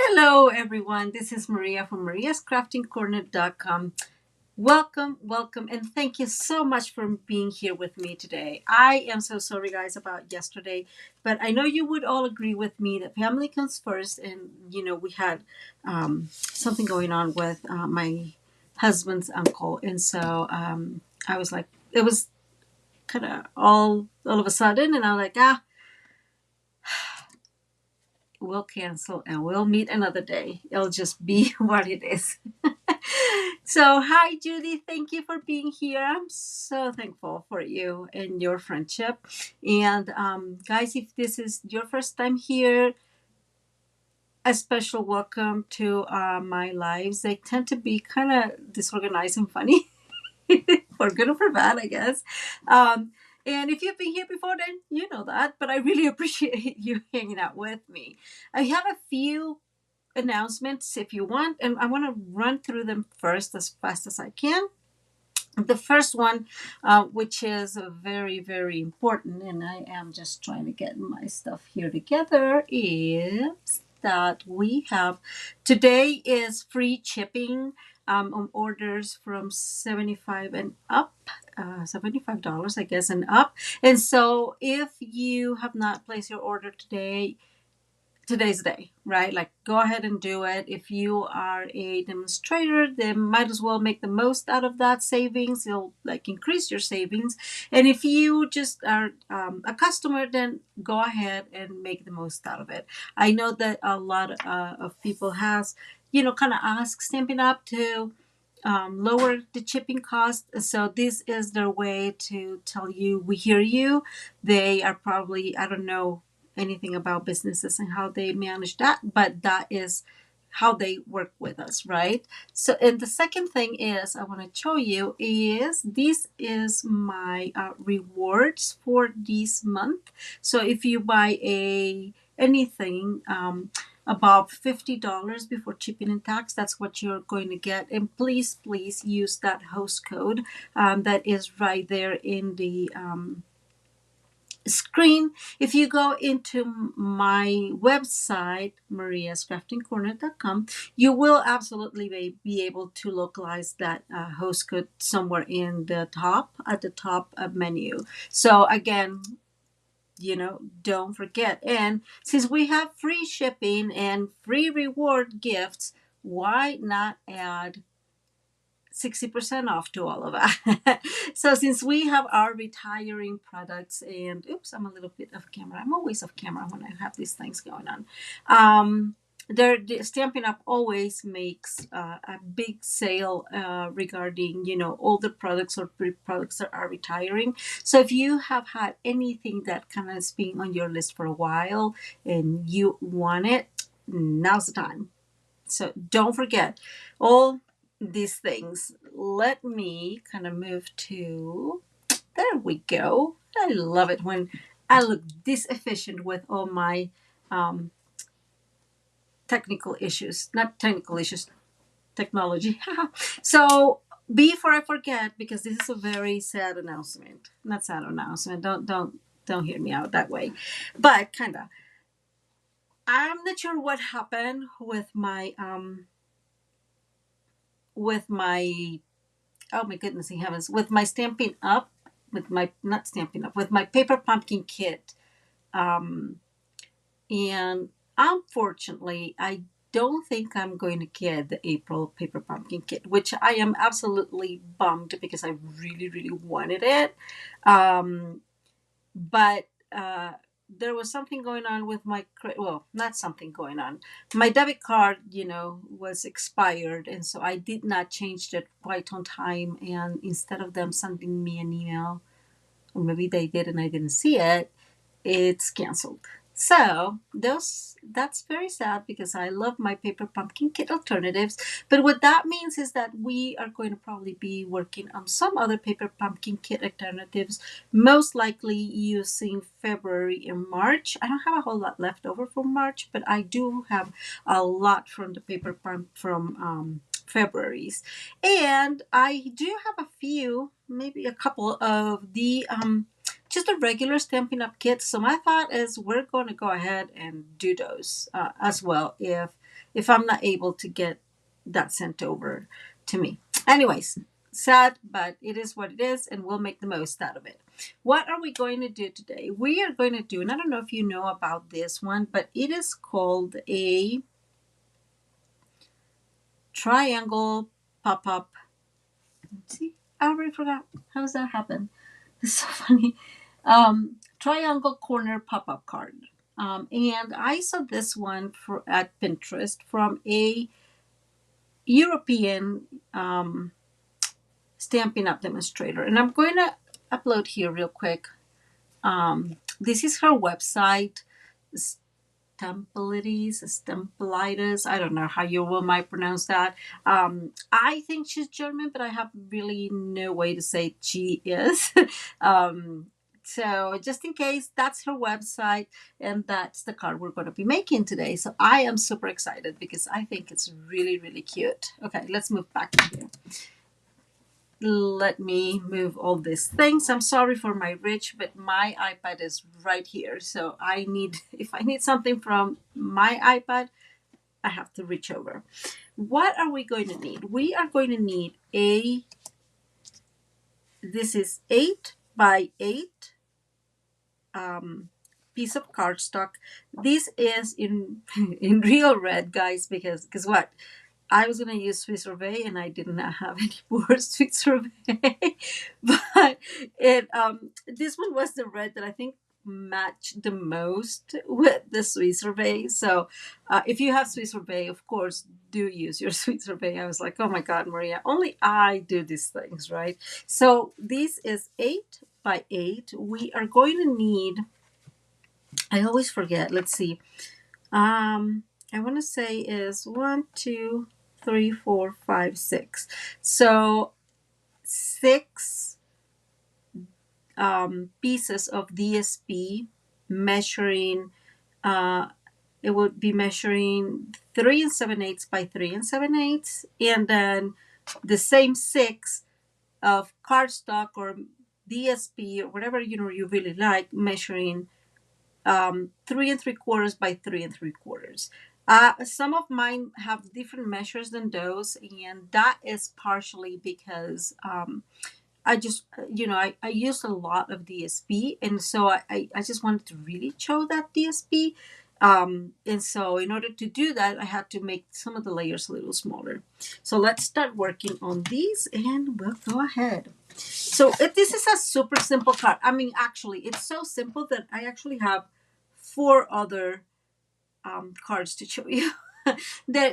Hello, everyone. This is Maria from mariascraftingcorner.com. Welcome, welcome, and thank you so much for being here with me today. I am so sorry, guys, about yesterday, but I know you would all agree with me that family comes first. And, we had something going on with my husband's uncle. And so I was like, it was kind of all of a sudden. And I'm like, we'll cancel and we'll meet another day. It'll just be what it is. So, hi, Judy. Thank you for being here. I'm so thankful for you and your friendship. And, guys, if this is your first time here, a special welcome to my lives. They tend to be kind of disorganized and funny, for good or for bad, I guess. Um, and if you've been here before, then you know that. But I really appreciate you hanging out with me. I have a few announcements if you want, and I want to run through them first as fast as I can. The first one, which is very, very important, and I am just trying to get my stuff here together, is that we have today is free shipping on orders from 75 and up. $75, I guess, and up. And so if you have not placed your order today, today's the day, right? Like, go ahead and do it. If you are a demonstrator, then might as well make the most out of that savings. It'll like increase your savings. And if you just are a customer, then go ahead and make the most out of it. I know that a lot of people has, kind of asked Stampin' Up to lower the shipping cost. So this is their way to tell you, we hear you. They are probably, I don't know anything about businesses and how they manage that, but that is how they work with us, right? So, and the second thing is I want to show you is this is my rewards for this month. So if you buy anything above $50 before shipping and tax, that's what you're going to get. And please use that host code that is right there in the screen. If you go into my website, mariascraftingcorner.com, you will absolutely be able to localize that host code somewhere in the top, at the top menu. So again, don't forget. And since we have free shipping and free reward gifts, why not add 60% off to all of that? So since we have our retiring products, and oops, I'm a little bit off camera. I'm always off camera when I have these things going on. The Stampin' Up always makes a big sale regarding, all the products or products that are retiring. So if you have had anything that kind of has been on your list for a while and you want it, now's the time. So don't forget all these things. Let me kind of move to, there we go. I love it when I look this efficient with all my technical issues, not technical issues, technology. So before I forget, because this is a very sad announcement, not sad announcement. Don't hear me out that way, but kind of. I'm not sure what happened with my oh my goodness in heavens, with my Stampin' Up, with my not Stampin' Up, with my paper pumpkin kit. And unfortunately, I don't think I'm going to get the April paper pumpkin kit, which I am absolutely bummed because I really, really wanted it. But there was something going on with my well, not something going on. My debit card, was expired, and so I did not change it quite on time. And instead of them sending me an email, or maybe they did and I didn't see it, it's canceled. So that's very sad because I love my paper pumpkin kit alternatives. But what that means is that we are going to probably be working on some other paper pumpkin kit alternatives, most likely using February and March. I don't have a whole lot left over for March, but I do have a lot from the paper pump from February's. And I do have a few, maybe a couple of the just a regular Stampin' Up kit. So my thought is we're going to go ahead and do those as well if if I'm not able to get that sent over to me. Anyways, sad, but it is what it is, and we'll make the most out of it. What are we going to do today? We are going to do, and I don't know if you know about this one, but it is called a triangle pop-up. See, I already forgot. How does that happen? It's so funny. Triangle corner pop-up card. And I saw this one at Pinterest from a European Stampin' Up demonstrator. And I'm going to upload here real quick. This is her website, Stampolitis. I don't know how you will might pronounce that. I think she's German, but I have really no way to say she is. So just in case, that's her website, and that's the card we're going to be making today. So I am super excited because I think it's really, really cute. Okay, let's move back to here. Let me move all these things. I'm sorry for my reach, but my iPad is right here. So if I need something from my iPad, I have to reach over. What are we going to need? We are going to need this is 8 by 8 piece of cardstock. This is in real red, guys, because what? I was going to use Swiss Sorbet, and I did not have any more Swiss Sorbet. But this one was the red that I think matched the most with the Swiss Sorbet. So if you have Swiss Sorbet, of course, do use your Swiss Sorbet. I was like, oh my God, Maria, only I do these things, right? So this is 8 by 8. We are going to need, I always forget, let's see. I want to say is 1, 2, 3, 4, 5, 6. So 6 pieces of DSP measuring, it would be measuring 3 7/8 by 3 7/8, and then the same 6 of cardstock or DSP or whatever you really like, measuring 3 3/4 by 3 3/4. Some of mine have different measures than those, and that is partially because I just, I used a lot of DSP, and so I just wanted to really show that DSP. And so in order to do that, I had to make some of the layers a little smaller. So let's start working on these, and we'll go ahead. So this is a super simple card. I mean, actually, it's so simple that I actually have 4 other cards to show you.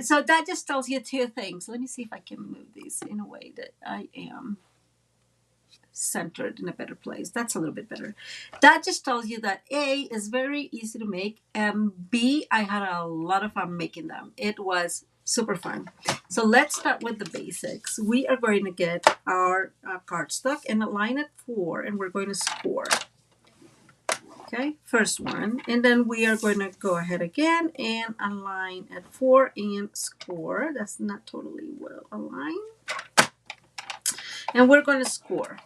So that just tells you 2 things. Let me see if I can move these in a way that I am centered in a better place. That's a little bit better. That just tells you that A is very easy to make, and B, I had a lot of fun making them. It was super fun. So let's start with the basics. We are going to get our cardstock and align at 4, and we're going to score. Okay, first one, and then we are going to go ahead again and align at 4 and score. That's not totally well aligned. And we're going to score.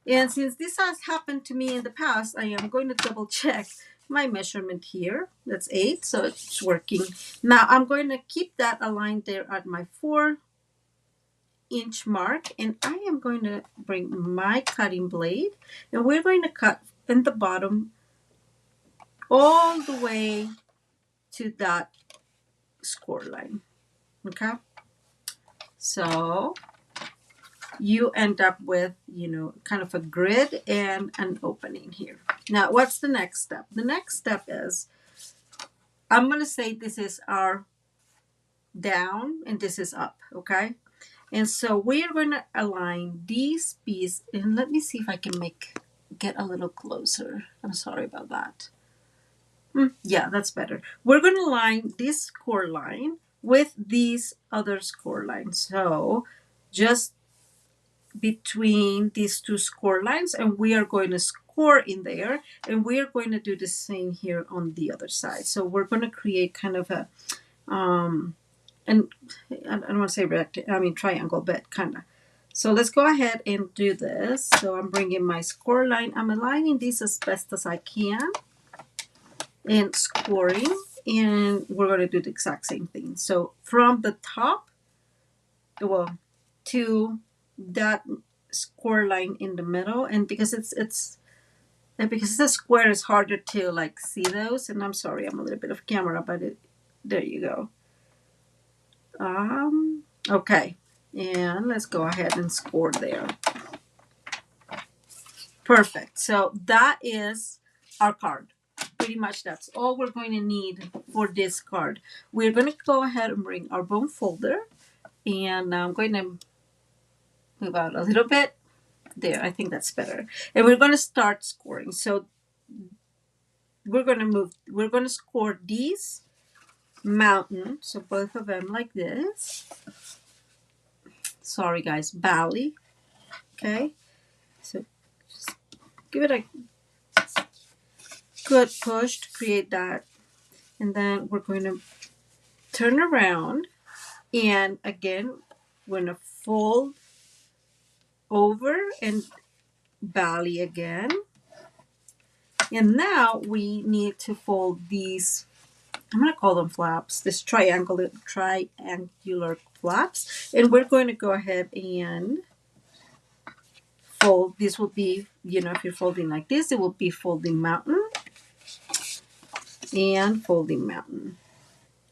And since this has happened to me in the past, I am going to double check my measurement here. That's 8, so it's working. Now I'm going to keep that aligned there at my 4-inch mark, and I am going to bring my cutting blade, and we're going to cut in the bottom all the way to that score line. Okay, so you end up with, kind of a grid and an opening here. Now, what's the next step? The next step is, I'm going to say this is our down and this is up, okay? And so we are going to align these pieces, and let me see if I can get a little closer. I'm sorry about that. Yeah, that's better. We're going to align this score line with these other score lines. So just between these 2 score lines, and we are going to score in there, and we are going to do the same here on the other side. So we're going to create kind of a and I don't want to say triangle, but kind of. So let's go ahead and do this. So I'm bringing my score line. I'm aligning this as best as I can and scoring, And we're going to do the exact same thing. So from the top, well, to that score line in the middle, and because it's a square, it's harder to like see those. And I'm sorry, I'm a little bit off camera, but there you go. Okay, and let's go ahead and score there. Perfect. So that is our card. Pretty much that's all we're going to need for this card. We're going to go ahead and bring our bone folder, and I'm going to move out a little bit. There, I think that's better. And we're going to start scoring. So we're going to score these mountain. So both of them like this. Sorry guys, valley. Okay. So just give it a good push to create that. And then we're going to turn around, and again, we're going to fold over and valley again. And now we need to fold these, I'm going to call them flaps, this triangular flaps. And we're going to go ahead and fold. This will be, if you're folding like this, it will be folding mountain and folding mountain.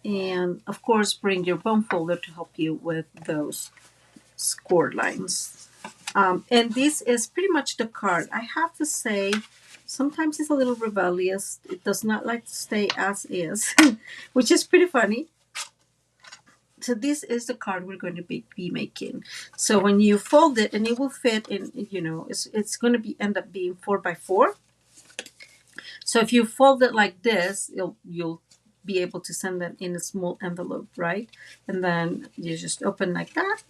And of course, bring your bone folder to help you with those score lines. And this is pretty much the card. I have to say, sometimes it's a little rebellious. It does not like to stay as is, which is pretty funny. So this is the card we're going to be making. So when you fold it, and it will fit in, it's going to end up being 4x4. So if you fold it like this, you'll be able to send that in a small envelope, right? And then you just open like that,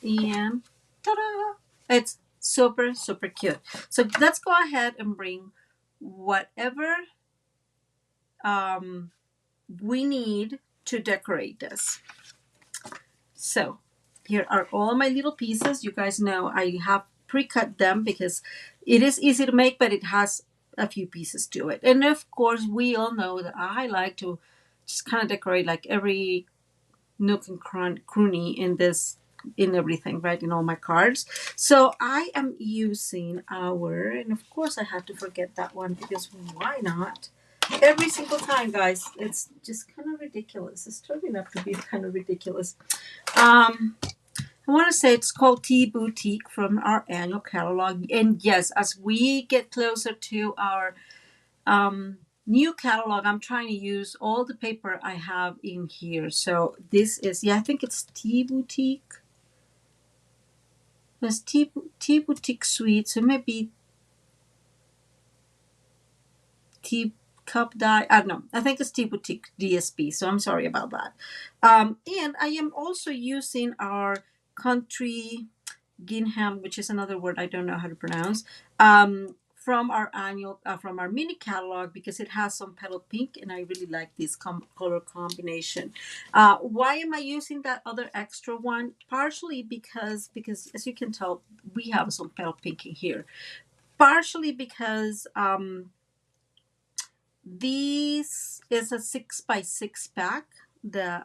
and ta-da! It's super, super cute. So let's go ahead and bring whatever we need to decorate this. So here are all my little pieces. You guys know I have pre-cut them because it is easy to make, but it has a few pieces to it. And of course, we all know that I like to just kind of decorate like every nook and cranny in everything, right? In all my cards. So I am using and of course I had to forget that one because why not? Every single time, guys, it's just kind of ridiculous. It's turning out to be kind of ridiculous. I want to say it's called Tea Boutique from our annual catalog. And yes, as we get closer to our new catalog, I'm trying to use all the paper I have in here. So this is, I think it's Tea Boutique. There's Tea Boutique Suite. So maybe Tea Cup Dye. I don't know. I think it's Tea Boutique DSP. So I'm sorry about that. And I am also using our Country Gingham, which is another word I don't know how to pronounce, from our from our mini catalog because it has some petal pink, and I really like this color combination. Why am I using that other extra one? Partially because as you can tell, we have some petal pink in here. Partially because this is a 6x6 pack, the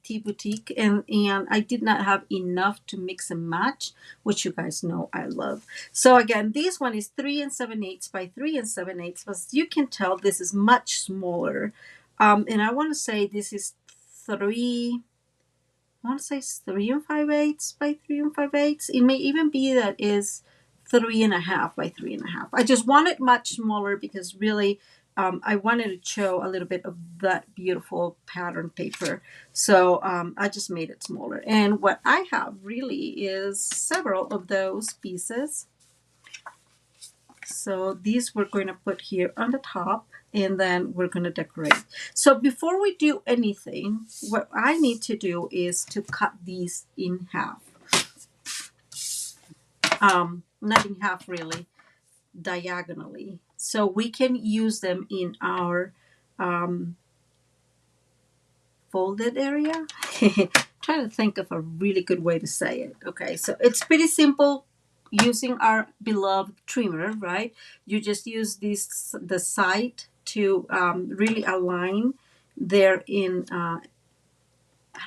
Tea Boutique, and I did not have enough to mix and match, which you guys know I love. So again, this one is 3 7/8 by 3 7/8. As you can tell, this is much smaller, and I want to say this is 3. I want to say it's 3 5/8 by 3 5/8. It may even be that is 3.5 by 3.5. I just want it much smaller because really. I wanted to show a little bit of that beautiful pattern paper. So I just made it smaller. And what I have really is several of those pieces. So these we're going to put here on the top, and then we're going to decorate. So before we do anything, what I need to do is to cut these in half. Not in half really, diagonally. So we can use them in our folded area. Trying to think of a really good way to say it. Okay, so it's pretty simple using our beloved trimmer, right? You just use the side to really align there in I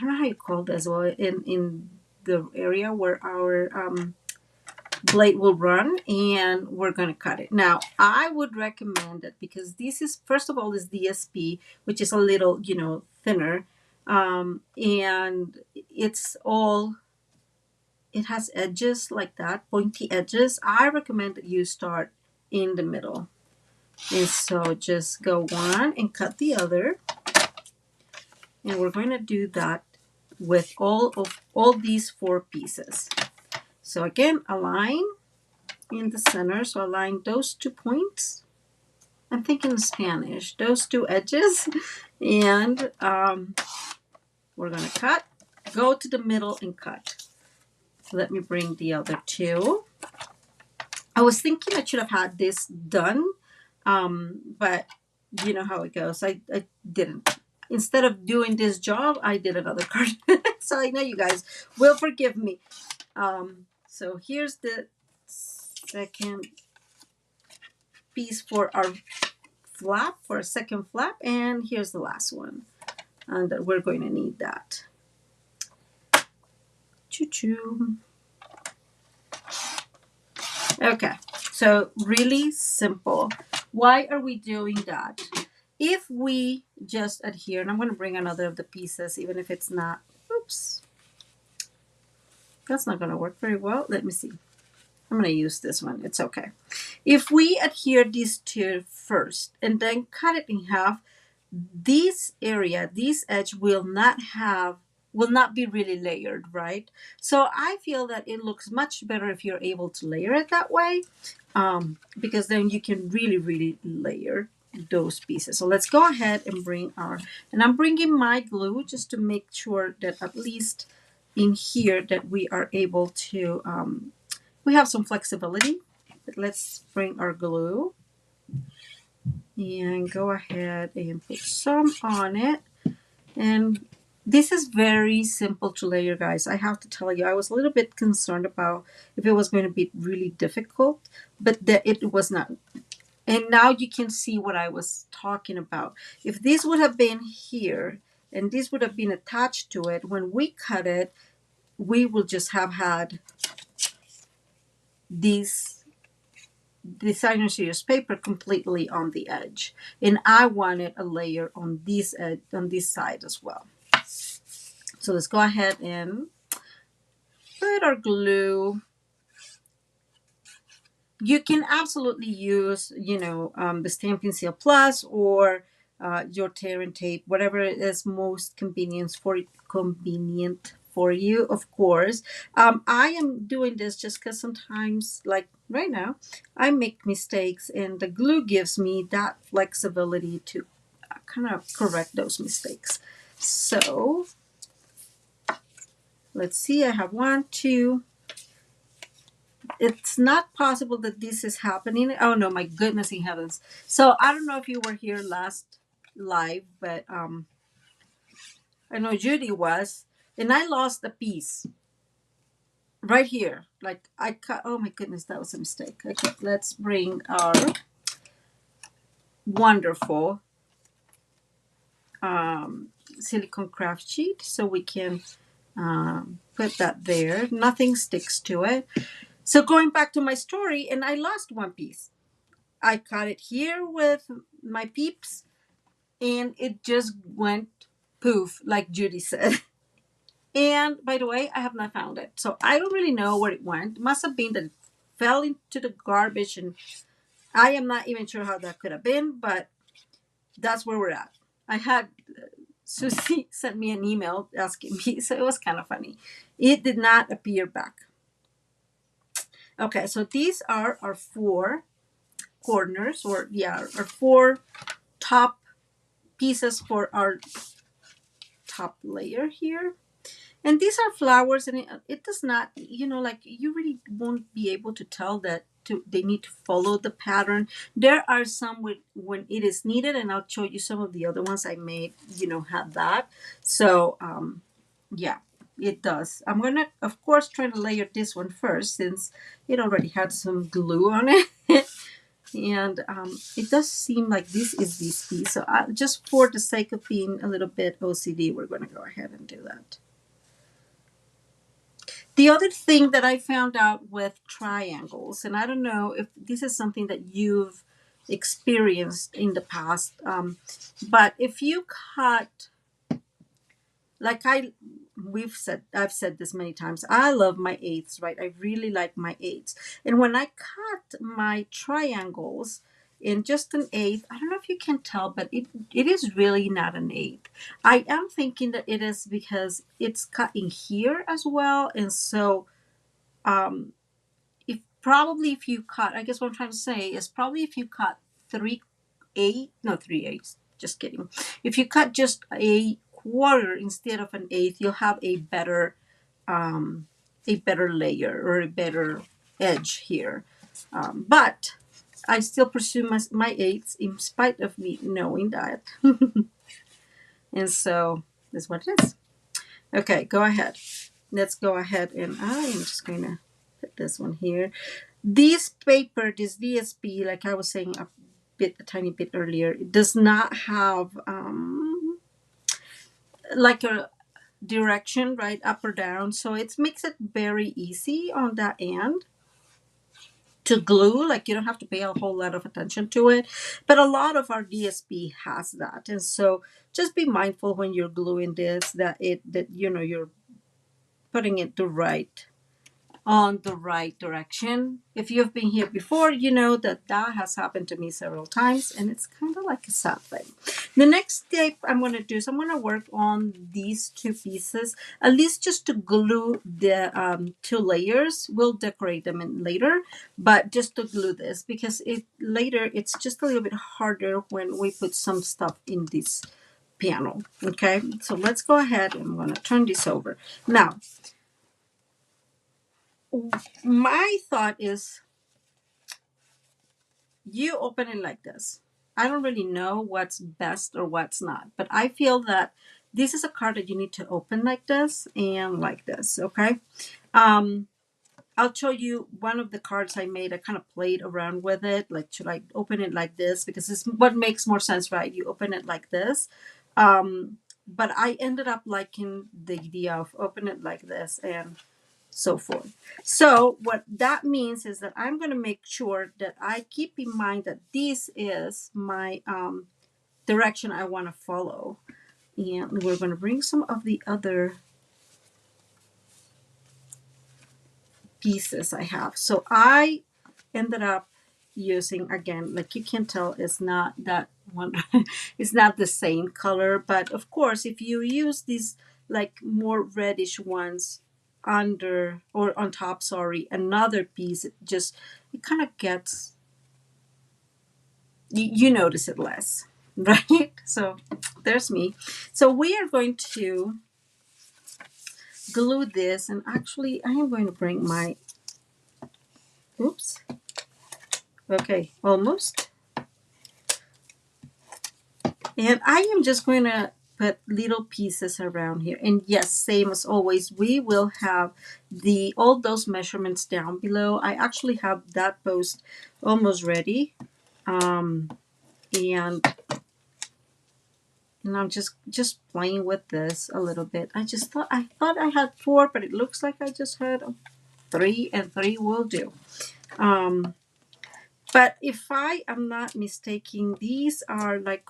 don't know how you call this, well, in the area where our blade will run, and we're going to cut it. Now, I would recommend it because this is, first of all, is DSP, which is a little, thinner. And it has edges like that, pointy edges. I recommend that you start in the middle. And so just go one and cut the other. And we're going to do that with all these 4 pieces. So again, align in the center. So align those 2 points. I'm thinking Spanish. Those 2 edges. And we're going to cut. Go to the middle and cut. Let me bring the other 2. I was thinking I should have had this done. But you know how it goes. I didn't. Instead of doing this job, I did another card. So I know you guys will forgive me. So here's the second piece for our flap, for a second flap, and here's the last one. And we're going to need that. Choo-choo. Okay, so really simple. Why are we doing that? If we just adhere, and I'm going to bring another of the pieces, even if it's not, oops, that's not going to work very well. Let me see. I'm going to use this one. It's okay. If we adhere these 2 first and then cut it in half, this area, this edge will not be really layered, right? So I feel that it looks much better if you're able to layer it that way, because then you can really, really layer those pieces. So let's go ahead and and I'm bringing my glue just to make sure that at least in here that we are able to, we have some flexibility. But let's bring our glue and go ahead and put some on it. And this is very simple to layer, guys. I have to tell you, I was a little bit concerned about if it was going to be really difficult, but it was not. And now you can see what I was talking about. If this would have been here and this would have been attached to it, when we cut it, we will just have had these designer series paper completely on the edge. And I wanted a layer on this edge, on this side as well. So let's go ahead and put our glue. You can absolutely use, the Stampin' Seal Plus or your tear and tape, whatever is most convenient for you, of course. I am doing this just because sometimes, like right now, I make mistakes, and the glue gives me that flexibility to kind of correct those mistakes. So let's see, I have 1, 2. It's not possible that this is happening. Oh no, my goodness in heavens. So I don't know if you were here last live, but I know Judy was, and I lost a piece right here. Like I cut, oh my goodness, that was a mistake. Okay, let's bring our wonderful silicone craft sheet so we can put that there. Nothing sticks to it. So going back to my story, and I lost 1 piece. I cut it here with my peeps, and it just went poof, like Judy said. And by the way, I have not found it. So I don't really know where it went. It must have been that it fell into the garbage, and I am not even sure how that could have been, but that's where we're at. I had Susie sent me an email asking me, so it was kind of funny. It did not appear back. Okay, so these are our 4 corners, or our 4 top pieces for our top layer here. And these are flowers, and it does not, like you really won't be able to tell that they need to follow the pattern. There are some when it is needed, and I'll show you some of the other ones I made, have that. So yeah, it does. I'm gonna, of course, try to layer this one first since it already had some glue on it. And it does seem like this is this piece. So just for the sake of being a little bit OCD, we're going to go ahead and do that. The other thing that I found out with triangles, and I don't know if this is something that you've experienced in the past, but if you cut, like I've said this many times, I love my eighths, right? I really like my eighths. And when I cut my triangles in just an eighth, I don't know if you can tell, but it is really not an eighth. I am thinking that it is because it's cut in here as well. And so um, if you cut, I guess what I'm trying to say is probably if you cut 3/8, just kidding. If you cut just a quarter instead of an eighth, you'll have um, a better layer or a better edge here. But I still pursue my eighths in spite of me knowing that. And so that's what it is. Okay, go ahead. Let's go ahead, and I am just going to put this one here. This paper, this DSP, like I was saying a tiny bit earlier, it does not have like a direction, right, up or down. So it makes it very easy on that end to glue. Like you don't have to pay a whole lot of attention to it. But a lot of our DSP has that. And so just be mindful when you're gluing this that you're putting it on the right direction. If you've been here before, you know that has happened to me several times, and it's kind of like a sad thing. The next step I'm going to do is I'm going to work on these two pieces, at least just to glue the two layers. We'll decorate them in later, but just to glue this, because later it's just a little bit harder when we put some stuff in this panel. Okay, so let's go ahead and I'm going to turn this over. Now, my thought is you open it like this. I don't really know what's best or what's not, but I feel that this is a card that you need to open like this and like this, okay? I'll show you one of the cards I made. I kind of played around with it. Like, should I open it like this? Because it's what makes more sense, right? You open it like this. But I ended up liking the idea of open it like this and so forth. So what that means is that I'm going to make sure that I keep in mind that this is my direction I want to follow. And we're going to bring some of the other pieces I have. So I ended up using, again, like you can tell, it's not that one, it's not the same color. But of course, if you use these like more reddish ones under or on top, sorry, another piece, it kind of gets, you notice it less, right? So there's me. So we are going to glue this, and actually I am going to bring my, oops, okay, almost. And I am just going to put little pieces around here. And yes, same as always, we will have all those measurements down below. I actually have that post almost ready. And I'm just playing with this a little bit. I thought I had 4, but it looks like I just had 3, and 3 will do. But if I am not mistaken, these are like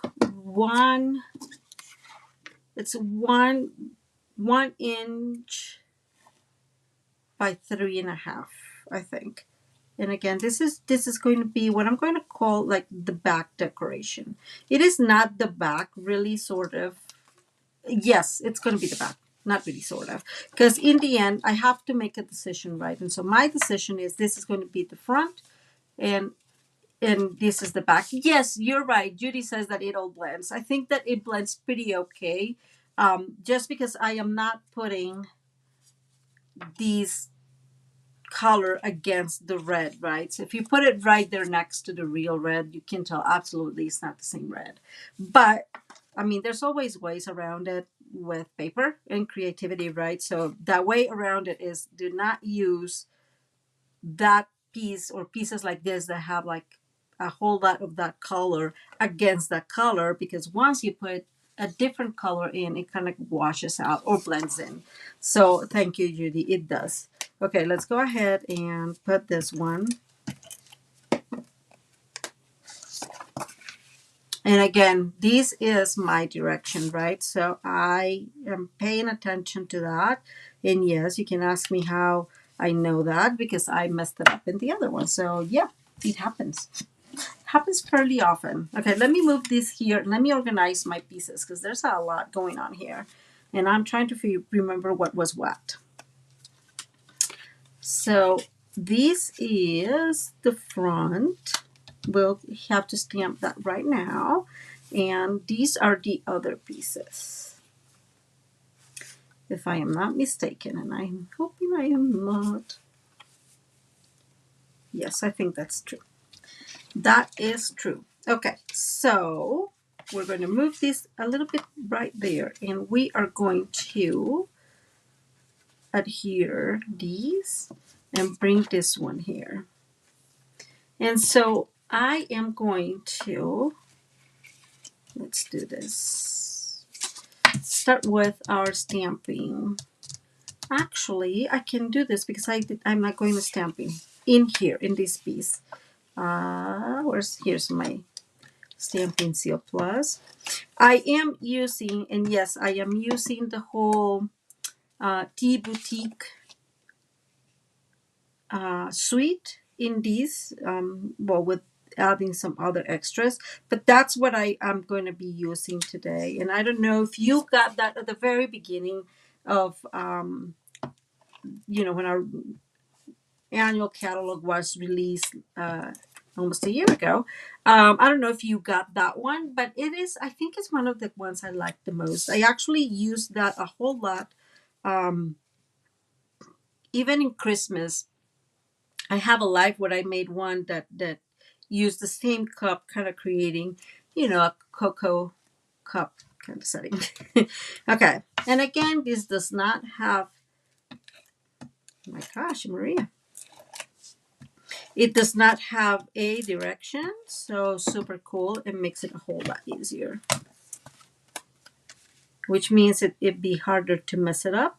it's 1 inch by 3.5, I think. And again, this is going to be what I'm going to call like the back decoration. It is not the back, really, sort of. Yes, it's going to be the back, not really, sort of, because in the end I have to make a decision, right? And so my decision is this is going to be the front, and this is the back. Yes, you're right. Judy says that it all blends. I think that it blends pretty okay, just because I am not putting these color against the red, right? So if you put it right there next to the real red, you can tell absolutely it's not the same red. But I mean, there's always ways around it with paper and creativity, right? So that way around it is do not use that piece or pieces like this that have like a whole lot of that color against that color, because once you put a different color in, it kind of washes out or blends in. So thank you, Judy. It does. Okay, let's go ahead and put this one. And again, this is my direction, right? So I am paying attention to that. And yes, you can ask me how I know that, because I messed it up in the other one. So yeah, it happens. Happens fairly often. Okay, let me move this here. Let me organize my pieces, because there's a lot going on here. And I'm trying to remember what was what. So this is the front. We'll have to stamp that right now. And these are the other pieces, if I am not mistaken. And I'm hoping I am not. Yes, I think that's true. That is true. Okay, so we're going to move this a little bit right there. And we are going to adhere these and bring this one here. And so I am going to, let's do this. Start with our stamping. Actually, I can do this because I'm not going to stamping in here in this piece. Here's my Stampin' Seal Plus. I am using, and yes, I am using the whole Tea Boutique suite in these, well, with adding some other extras, but that's what I am going to be using today. And I don't know if you got that at the very beginning of, when our annual catalog was released almost a year ago. I don't know if you got that one, but I think it's one of the ones I like the most. I actually use that a whole lot. Even in Christmas, I have a live where I made one that used the same cup, kind of creating, a cocoa cup kind of setting. Okay. And again, this does not have, oh my gosh, Maria. It does not have a direction, so super cool. It makes it a whole lot easier, which means it'd be harder to mess it up.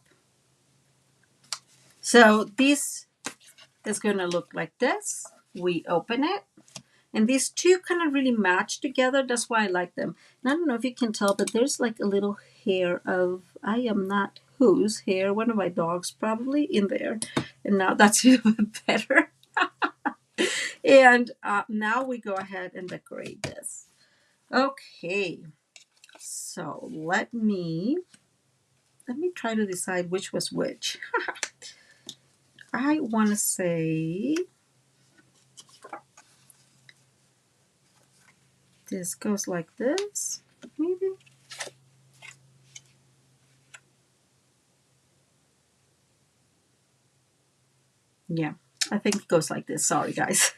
So this is going to look like this. We open it, and these two kind of really match together. That's why I like them. And I don't know if you can tell, but there's like a little hair of, I am not whose hair, one of my dogs probably in there. And now that's even better. And now we go ahead and decorate this. Okay, so let me try to decide which was which. I want to say this goes like this, maybe. Yeah, I think it goes like this. Sorry, guys.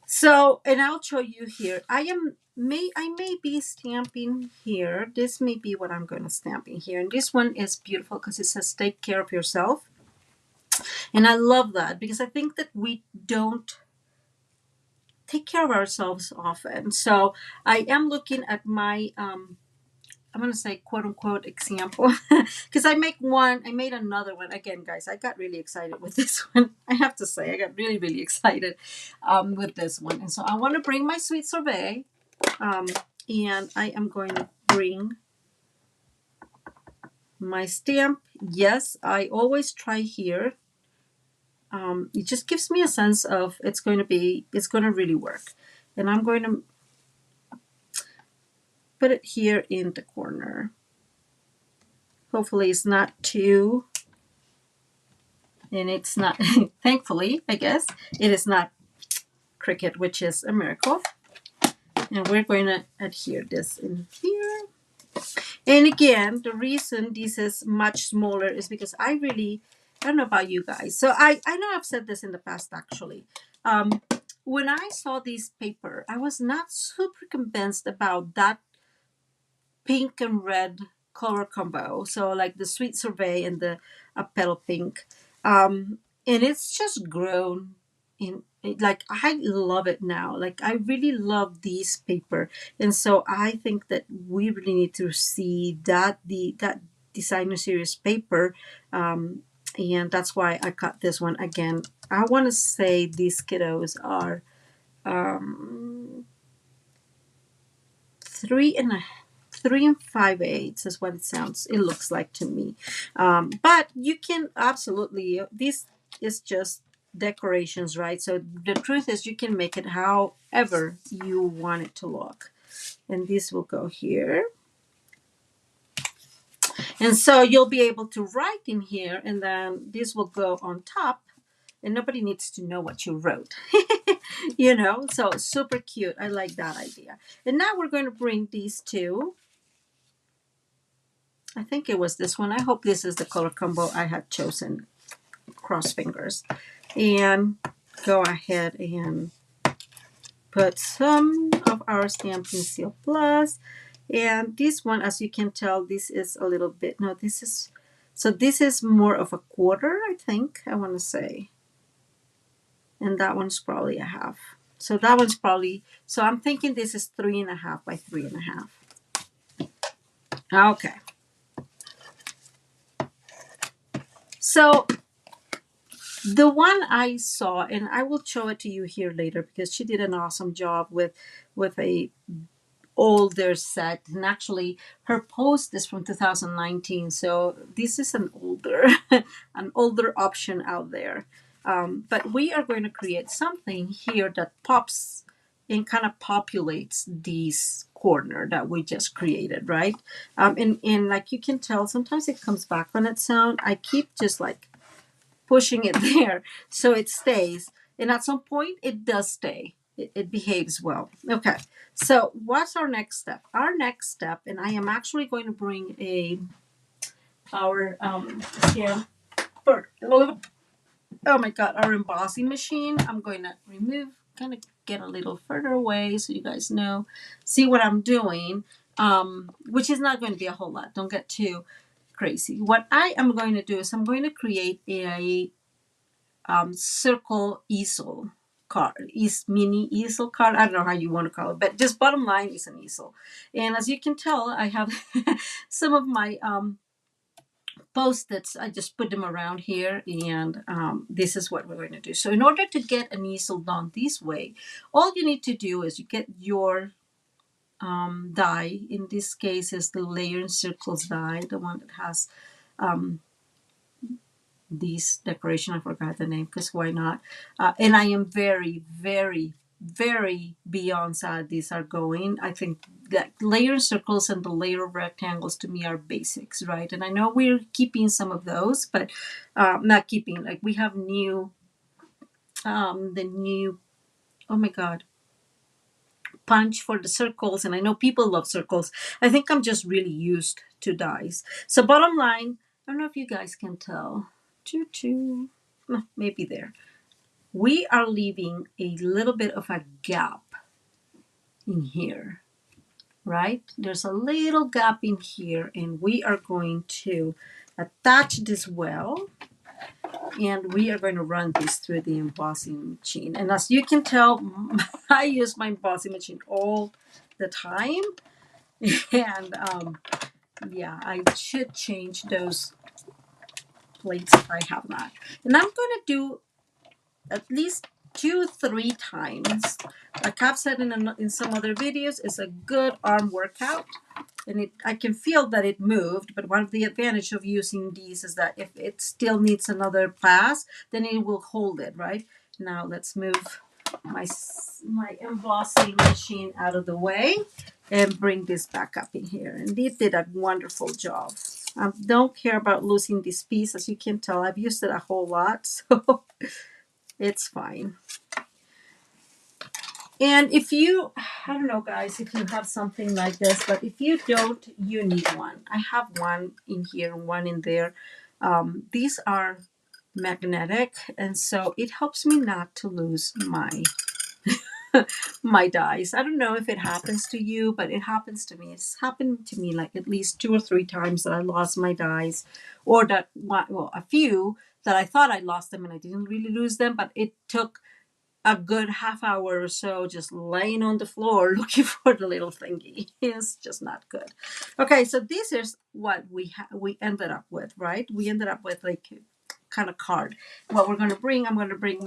So, and I'll show you here. I may be stamping here. This may be what I'm going to stamp in here. And this one is beautiful because it says take care of yourself. And I love that because I think that we don't take care of ourselves often. So I am looking at my, I'm going to say quote unquote example, because I made another one. Again, guys, I got really excited with this one. I have to say, I got really, really excited with this one. And so I want to bring my sweet sorbet, and I am going to bring my stamp. Yes, I always try here. It just gives me a sense of it's going to really work. And I'm going to put it here in the corner. Hopefully it's not too, and it's not, thankfully, I guess, it is not cricket, which is a miracle. And we're going to adhere this in here. And again, the reason this is much smaller is because I don't know about you guys. So I know I've said this in the past, actually. When I saw this paper, I was not super convinced about that pink and red color combo. So like the sweet sorbet and the petal pink. And it's just grown like I love it now. Like I really love these paper, and so I think that we really need to see that designer series paper, and that's why I cut this one again. I want to say these kiddos are um, three and a 3 5/8 is what it looks like to me. But you can absolutely, this is just decorations, right? So the truth is you can make it however you want it to look. And this will go here. And so you'll be able to write in here, and then this will go on top, and nobody needs to know what you wrote. So super cute. I like that idea. And now we're going to bring these two. I think it was this one. I hope this is the color combo I had chosen. Cross fingers. And go ahead and put some of our Stampin' Seal Plus. And this one, as you can tell, this is a little bit, no, this is more of a quarter, I think, I want to say. And that one's probably a half. So that one's probably, so I'm thinking this is 3.5 by 3.5. Okay. So the one I saw, and I will show it to you here later because she did an awesome job with a older set, and actually her post is from 2019, so this is an older option out there. But we are going to create something here that pops and kind of populates these corner that we just created, right? And like you can tell, sometimes it comes back on its own. I keep just like pushing it there so it stays, and at some point it does stay. It behaves well. Okay, so what's our next step? Our next step, and I am actually going to bring our here for, oh my god, our embossing machine. I'm going to remove, kind of get a little further away so you guys see what I'm doing, which is not going to be a whole lot. Don't get too crazy. What I am going to do is I'm going to create a circle easel card, mini easel card. I don't know how you want to call it, but just bottom line is an easel. And as you can tell, I have some of my post-its. I just put them around here, and this is what we're going to do. So in order to get an easel done this way, all you need to do is you get your die. In this case is the Layer and Circles die, the one that has this decoration. I forgot the name because why not? And I am very, very, very beyond sad these are going. I think that layer circles and the layer rectangles to me are basics, right? And I know we're keeping some of those, but not keeping. Like we have new, the new, oh my god, punch for the circles, and I know people love circles. I think I'm just really used to dies. So bottom line, I don't know if you guys can tell. Choo-choo. Maybe there. We are leaving a little bit of a gap in here, right? There's a little gap in here, and we are going to attach this well, and we are going to run this through the embossing machine. And as you can tell, I use my embossing machine all the time, and yeah, I should change those plates if I have not. And I'm going to do at least 2-3 times. Like I've said in some other videos, it's a good arm workout, and I can feel that it moved. But one of the advantage of using these is that if it still needs another pass, then it will hold it, right? Now let's move my embossing machine out of the way and bring this back up in here. And they did a wonderful job. I don't care about losing this piece. As you can tell, I've used it a whole lot, so it's fine. And if you, I don't know, guys, if you have something like this, but if you don't, you need one. I have one in here, one in there. These are magnetic, and so it helps me not to lose my my dies. I don't know if it happens to you, but it happens to me. It's happened to me like at least 2 or 3 times that I lost my dies, or that, well, a few that I thought I lost them and I didn't really lose them, but it took a good half hour or so just laying on the floor looking for the little thingy. It's just not good. Okay, so this is what we ended up with, right? We ended up with like kind of card. What we're going to bring, I'm going to bring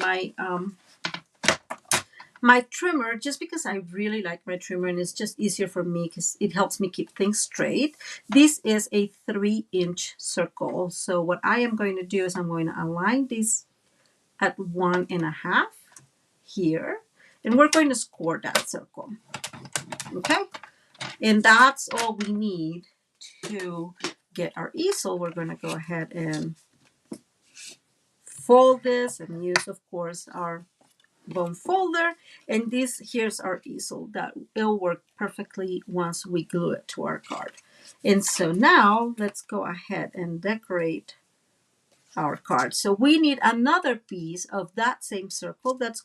my trimmer, just because I really like my trimmer and it's just easier for me because it helps me keep things straight. This is a 3-inch circle. So what I am going to do is I'm going to align this at 1.5 here, and we're going to score that circle. Okay, and that's all we need to get our easel. We're going to go ahead and fold this and use, of course, our bone folder, and this here's our easel that will work perfectly once we glue it to our card. And so now let's go ahead and decorate our card. So we need another piece of that same circle. It's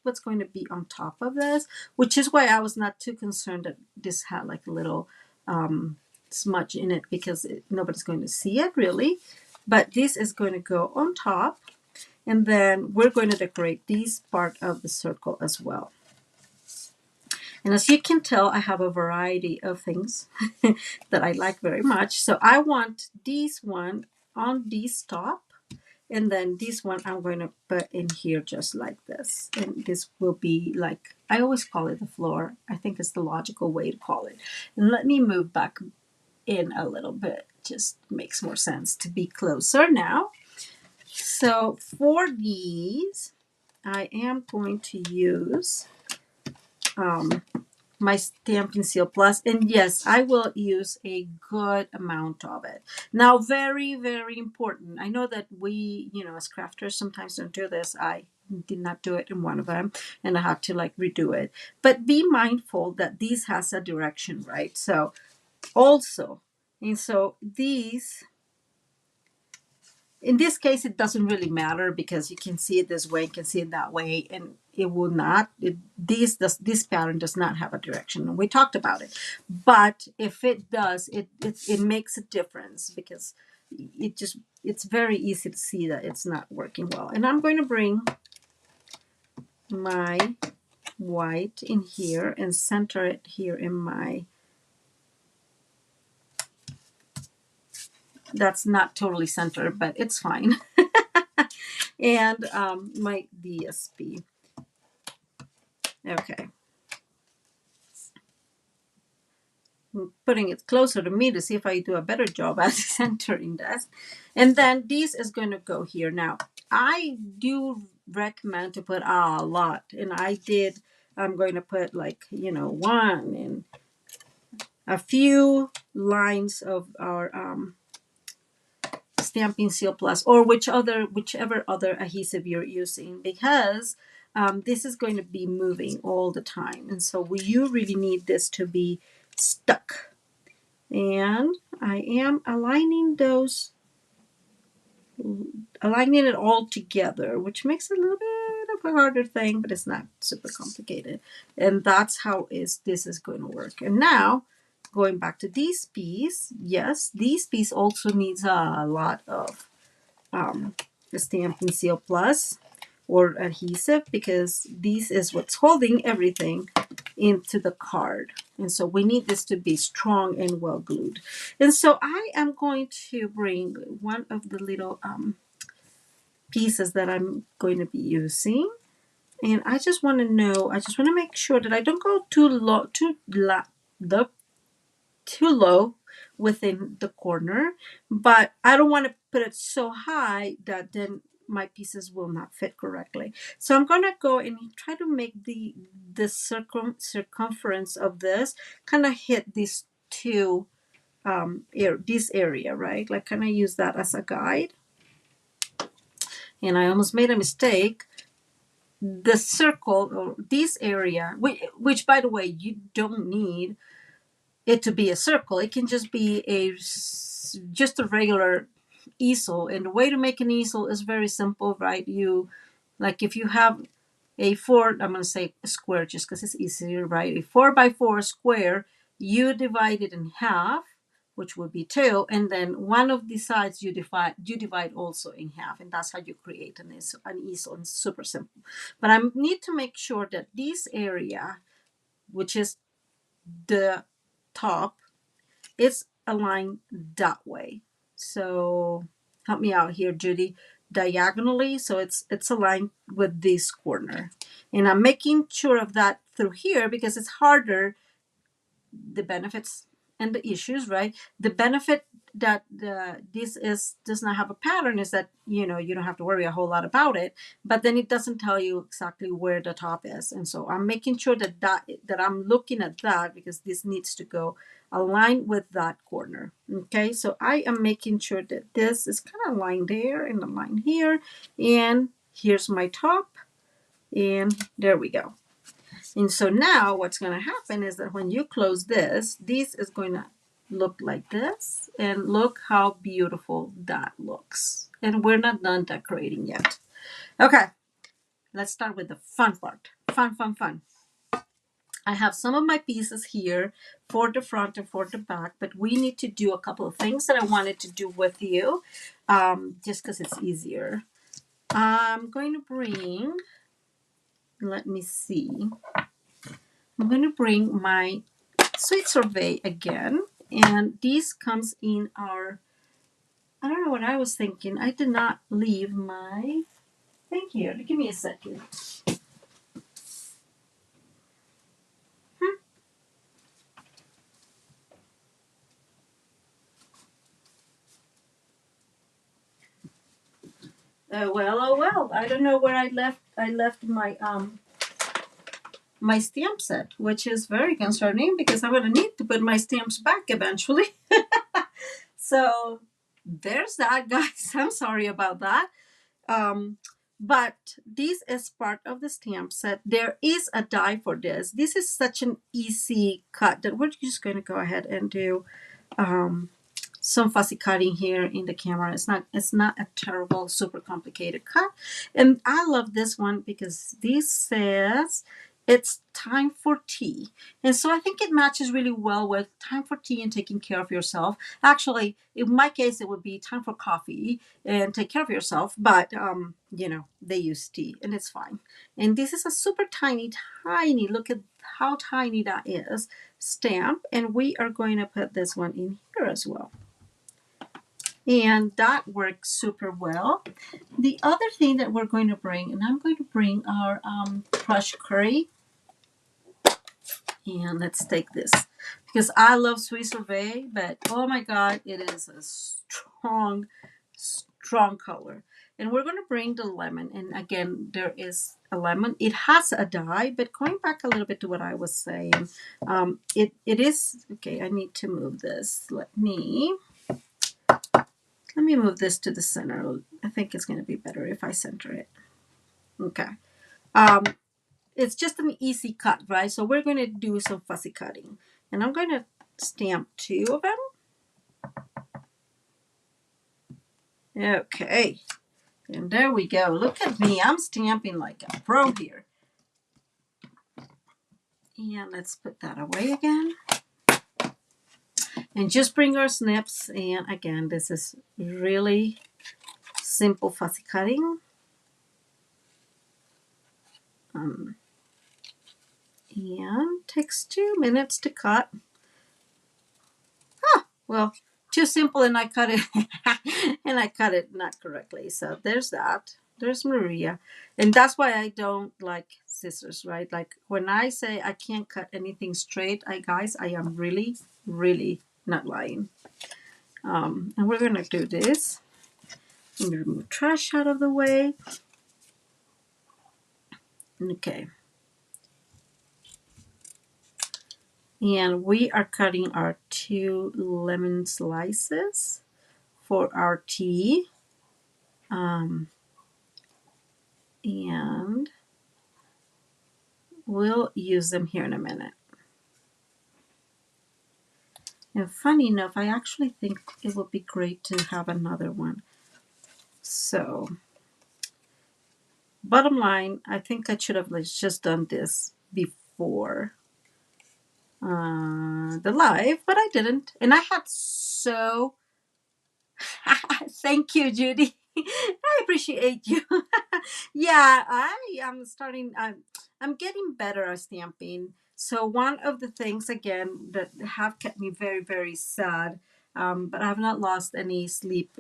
what's going to be on top of this, which is why I was not too concerned that this had like a little smudge in it, because nobody's going to see it really. But this is going to go on top, and then we're going to decorate this part of the circle as well. And as you can tell, I have a variety of things that I like very much. So I want this one on this top, and then this one I'm going to put in here just like this. And this will be like, I always call it the floor. I think it's the logical way to call it. And let me move back in a little bit. Just makes more sense to be closer now. So for these, I am going to use my Stampin' Seal Plus, and yes, I will use a good amount of it. Now, very, very important. I know that we, as crafters sometimes don't do this. I did not do it in one of them, and I had to like redo it. But be mindful that this has a direction, right? So also, and so these, in this case, it doesn't really matter because you can see it this way, you can see it that way, and it will not. This pattern does not have a direction, and we talked about it. But if it does, it makes a difference, because it's very easy to see that it's not working well. And I'm going to bring my white in here and center it here in my. That's not totally centered, but it's fine. And my DSP. Okay. I'm putting it closer to me to see if I do a better job at centering this. And then this is going to go here. Now, I do recommend to put a lot. And I'm going to put like, one and a few lines of our Stampin' Seal Plus, or whichever other adhesive you're using, because this is going to be moving all the time, and so you really need this to be stuck. And I am aligning it all together, which makes it a little bit of a harder thing, but it's not super complicated. And that's how this is going to work. And now, going back to this piece, yes, this piece also needs a lot of the Stampin' Seal Plus or adhesive, because this is what's holding everything into the card. And so we need this to be strong and well glued. And so I am going to bring one of the little pieces that I'm going to be using. And I just want to make sure that I don't go too low within the corner, but I don't want to put it so high that then my pieces will not fit correctly. So I'm going to go and try to make the circumference of this kind of hit these two this area, right? Like kind of use that as a guide. And I almost made a mistake. The circle, or this area, which by the way, you don't need it to be a circle. It can just be just a regular easel. And the way to make an easel is very simple, right? If you have I'm going to say a square just because it's easier, right? A 4x4 square, you divide it in half which would be 2, and then one of the sides you divide also in half, and that's how you create an easel. And super simple. But I need to make sure that this area, which is the top, is aligned that way. So help me out here, Judy. Diagonally, so it's aligned with this corner, and I'm making sure of that through here because it's harder. The benefits and the issues, right? The benefit that this does not have a pattern is that you don't have to worry a whole lot about it, but then it doesn't tell you exactly where the top is. And so I'm making sure that I'm looking at that because this needs to go aligned with that corner. Okay, so I am making sure that this is kind of aligned there and aligned here, and here's my top, and there we go. And so now what's going to happen is that when you close this is going to look like this. And look how beautiful that looks. And we're not done decorating yet. Okay, let's start with the fun part. Fun, fun, fun. I have some of my pieces here for the front and for the back, but we need to do a couple of things that I wanted to do with you, just because it's easier. I'm going to bring, let me see. I'm going to bring my sweet sorbet again, and this comes in our, I don't know what I was thinking. I did not leave my thing here. Give me a second. Oh well. I don't know where I left my my stamp set, which is very concerning because I'm going to need to put my stamps back eventually. So there's that, guys. I'm sorry about that. But this is part of the stamp set. There is a die for this. This is such an easy cut that we're just going to go ahead and do some fussy cutting here in the camera. It's not a terrible, super complicated cut. And I love this one because this says it's time for tea. And so I think it matches really well with time for tea and taking care of yourself. Actually, in my case, it would be time for coffee and take care of yourself. But, they use tea and it's fine. And this is a super tiny, look at how tiny that is, stamp. And we are going to put this one in here as well. And that works super well. The other thing that we're going to bring, and I'm going to bring our crushed curry. And let's take this because I love sweet sorbet, but oh my God, it is a strong, strong color. And we're going to bring the lemon. And again, there is a lemon. It has a die, but going back a little bit to what I was saying, it is, okay, I need to move this. Let me move this to the center. I think it's going to be better if I center it. Okay. It's just an easy cut, right? So we're going to do some fussy cutting. And I'm going to stamp 2 of them. Okay. And there we go. Look at me. I'm stamping like a pro here. And let's put that away again. And just bring our snips. And again, this is really simple fussy cutting. And takes 2 minutes to cut. Well, too simple, and I cut it and I cut it not correctly. So there's that. There's Maria. And that's why I don't like scissors, right? Like when I say I can't cut anything straight, guys, I am really, really not lying. And we're gonna do this. Let me remove trash out of the way. Okay. And we are cutting our 2 lemon slices for our tea. And we'll use them here in a minute. And funny enough, I actually think it would be great to have another one. So, bottom line, I think I should have just done this before the live, but I didn't. And I had so thank you, Judy. I appreciate you. Yeah, I am starting. I'm getting better at stamping. So one of the things again that have kept me very very sad, but I have not lost any sleep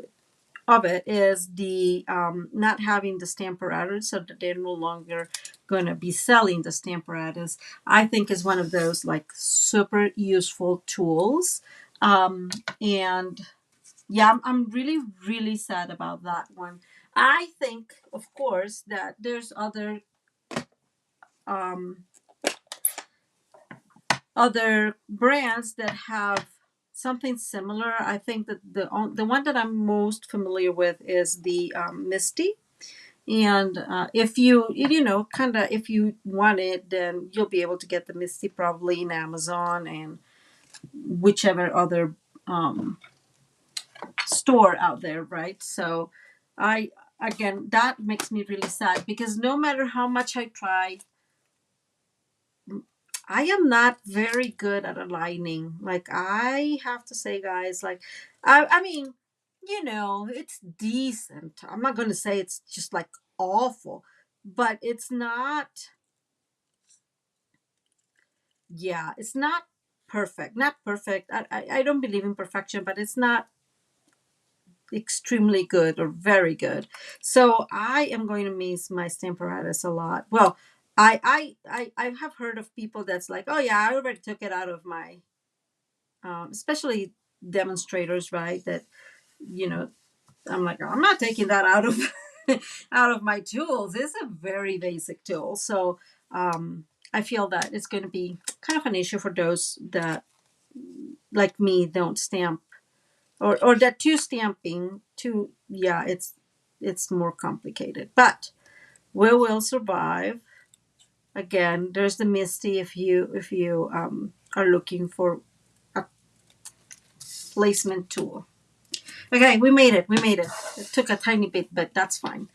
of it, is the not having the stamparatus, so that they're no longer going to be selling the stamparatus. I think is one of those like super useful tools, and yeah, I'm really, really sad about that one. I think, of course, that there's um, other brands that have something similar. I think that the one that I'm most familiar with is the Misty. And if you know, kind of, if you want it, then you'll be able to get the Misty probably in Amazon and whichever other um, store out there, right? So I again, that makes me really sad because no matter how much I try, I am not very good at aligning. Like I have to say, guys, like I mean, you know, it's decent. I'm not going to say it's just like awful, but it's not, yeah, it's not perfect. Not perfect. I don't believe in perfection, but it's not extremely good or very good. So I am going to miss my Stamparatus a lot. Well, I have heard of people that's like, oh yeah, I already took it out of my, especially demonstrators, right? That you know, I'm like, I'm not taking that out of out of my tools. It's a very basic tool, so I feel that it's going to be kind of an issue for those that, like me, don't stamp or that two stamping two, yeah, it's more complicated, but we will survive. Again, there's the Misty if you are looking for a placement tool. Okay, we made it. It took a tiny bit, but that's fine.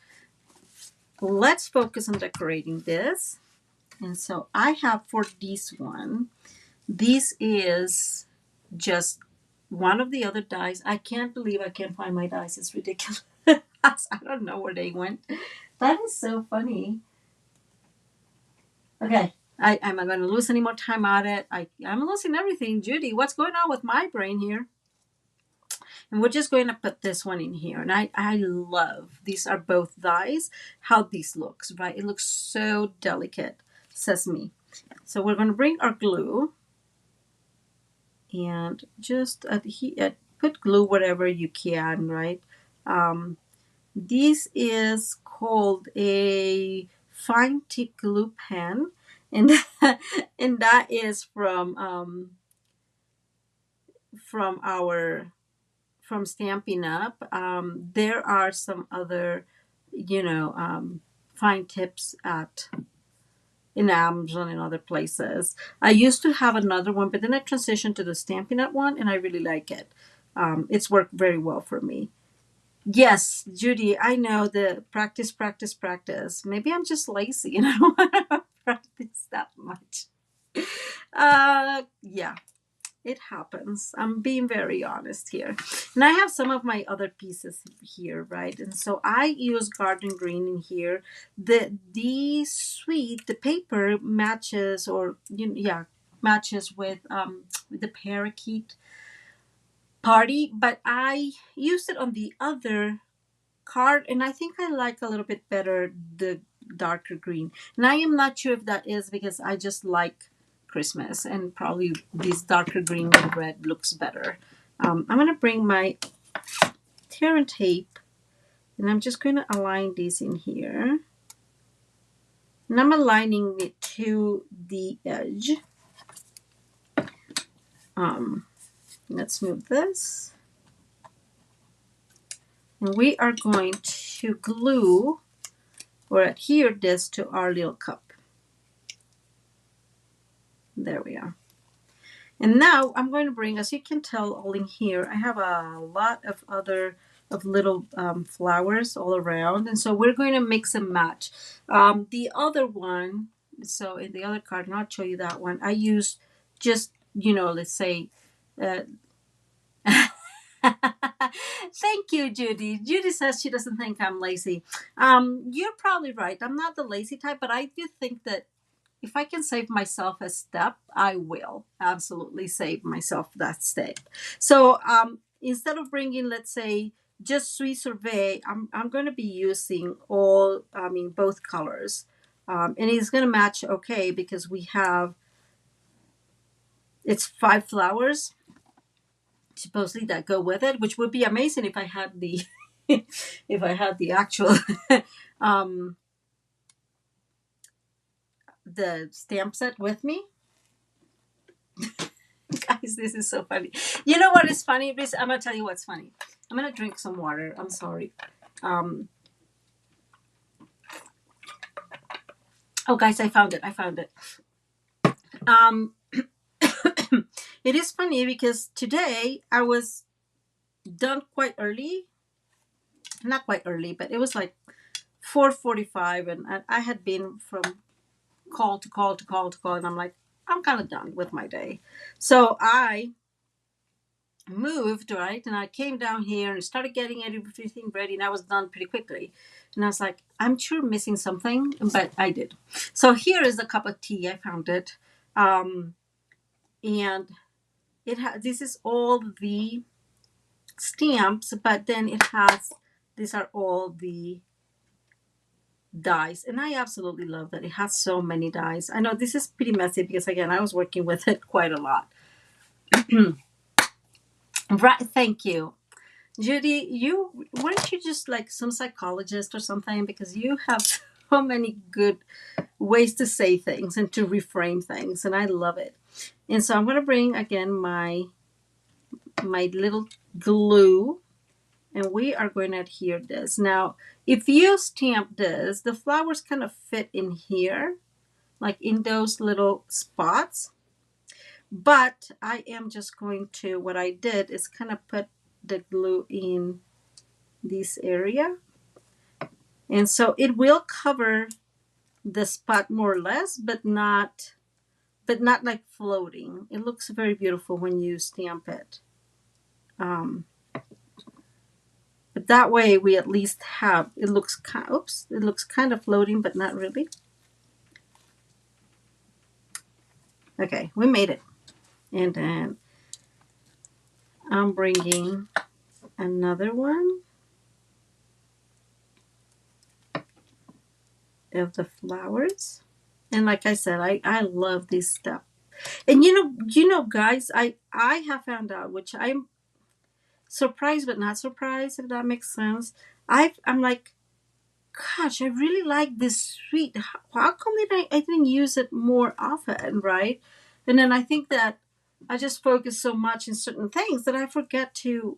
Let's focus on decorating this. And so I have for this one, this is just one of the other dies. I can't believe I can't find my dies. It's ridiculous. I don't know where they went. That is so funny. Okay. I'm not going to lose any more time at it. I'm losing everything. Judy, what's going on with my brain here? And we're just going to put this one in here. And I love, these are both dies, how this looks, right? It looks so delicate, sesame. So we're going to bring our glue and just put glue wherever you can, right? This is called a fine tip glue pen, and and that is from our from Stampin' Up. There are some other, you know, fine tips at in Amazon and other places. I used to have another one, but then I transitioned to the Stampin' Up one, and I really like it. It's worked very well for me. Yes, Judy, I know the practice, practice, practice. Maybe I'm just lazy and I don't want to practice that much. Yeah, it happens. I'm being very honest here. And I have some of my other pieces here, right? And so I use garden green in here. The paper matches, or yeah, matches with the parakeet party, but I used it on the other card, and I think I like a little bit better the darker green. And I am not sure if that is because I just like Christmas, and probably this darker green with red looks better. I'm going to bring my tear and tape, and I'm just going to align these in here. And I'm aligning it to the edge. Let's move this. And we are going to glue or adhere this to our little cup. There we are. And now I'm going to bring, as you can tell, all in here, I have a lot of other little flowers all around. And so we're going to mix and match. The other one, so in the other card, and I'll show you that one, I use just, let's say, uh, Thank you, Judy. Judy says she doesn't think I'm lazy. You're probably right. I'm not the lazy type, but I do think that if I can save myself a step, I will absolutely save myself that step. So instead of bringing, let's say, just sweet sorbet, I'm going to be using both colors. And it's going to match okay because it's 5 flowers supposedly that go with it, which would be amazing if I had the if I had the actual um, the stamp set with me. Guys, this is so funny. You know what is funny? I'm gonna tell you what's funny. I'm gonna drink some water. I'm sorry. Um, oh, guys, I found it. I found it. Um, it is funny because today I was done quite early. Not quite early, but it was like 4:45, and I had been from call to call to call to call, and I'm like, I'm kind of done with my day. So I moved, right? And I came down here and started getting everything ready, and I was done pretty quickly. And I was like, I'm sure missing something, but I did. So here is a cup of tea. I found it. And this is all the stamps, but then these are all the dies, and I absolutely love that it has so many dies. I know this is pretty messy because again I was working with it quite a lot. Right, thank you, Judy. You weren't you just like some psychologist or something, because you have so many good ways to say things and to reframe things, and I love it. And so I'm going to bring again my little glue, and we are going to adhere this. Now, if you stamp this, the flowers kind of fit in here, like in those little spots. But I am just going to, what I did is kind of put the glue in this area. And so it will cover the spot more or less, but not like floating. It looks very beautiful when you stamp it. But that way we at least have, it looks kind of floating, but not really. Okay, we made it. And then I'm bringing another one of the flowers. And like I said, I love this stuff. And you know, guys, I have found out, which I'm surprised but not surprised, if that makes sense. I'm like, gosh, I really like this sweet. How come I didn't use it more often, right? And then I think that I just focus so much in certain things that I forget to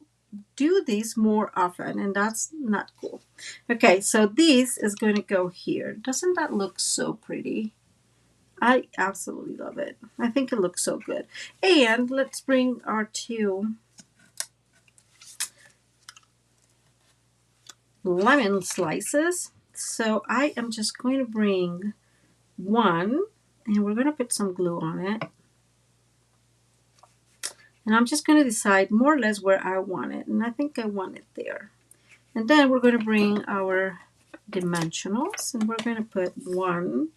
do these more often, and that's not cool. Okay, so this is going to go here. Doesn't that look so pretty? I absolutely love it. I think it looks so good. And let's bring our two lemon slices. So I am just going to bring one, and we're going to put some glue on it. And I'm just going to decide more or less where I want it. And I think I want it there. And then we're going to bring our dimensionals, and we're going to put one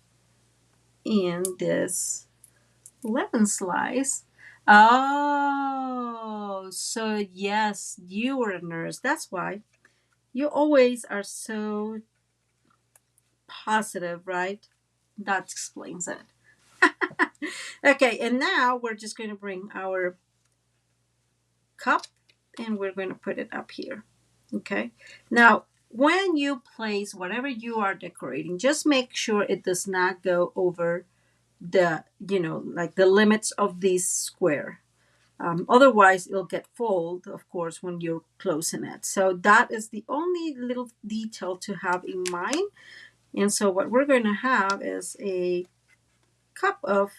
in this lemon slice. Oh, so yes, you were a nurse. That's why. You always are so positive, right? That explains it. Okay, and now we're just going to bring our cup, and we're going to put it up here. Okay, now when you place whatever you are decorating, just make sure it does not go over the, like the limits of this square. Otherwise, it'll get fold, of course, when you're closing it. So that is the only little detail to have in mind. And so what we're going to have is a cup of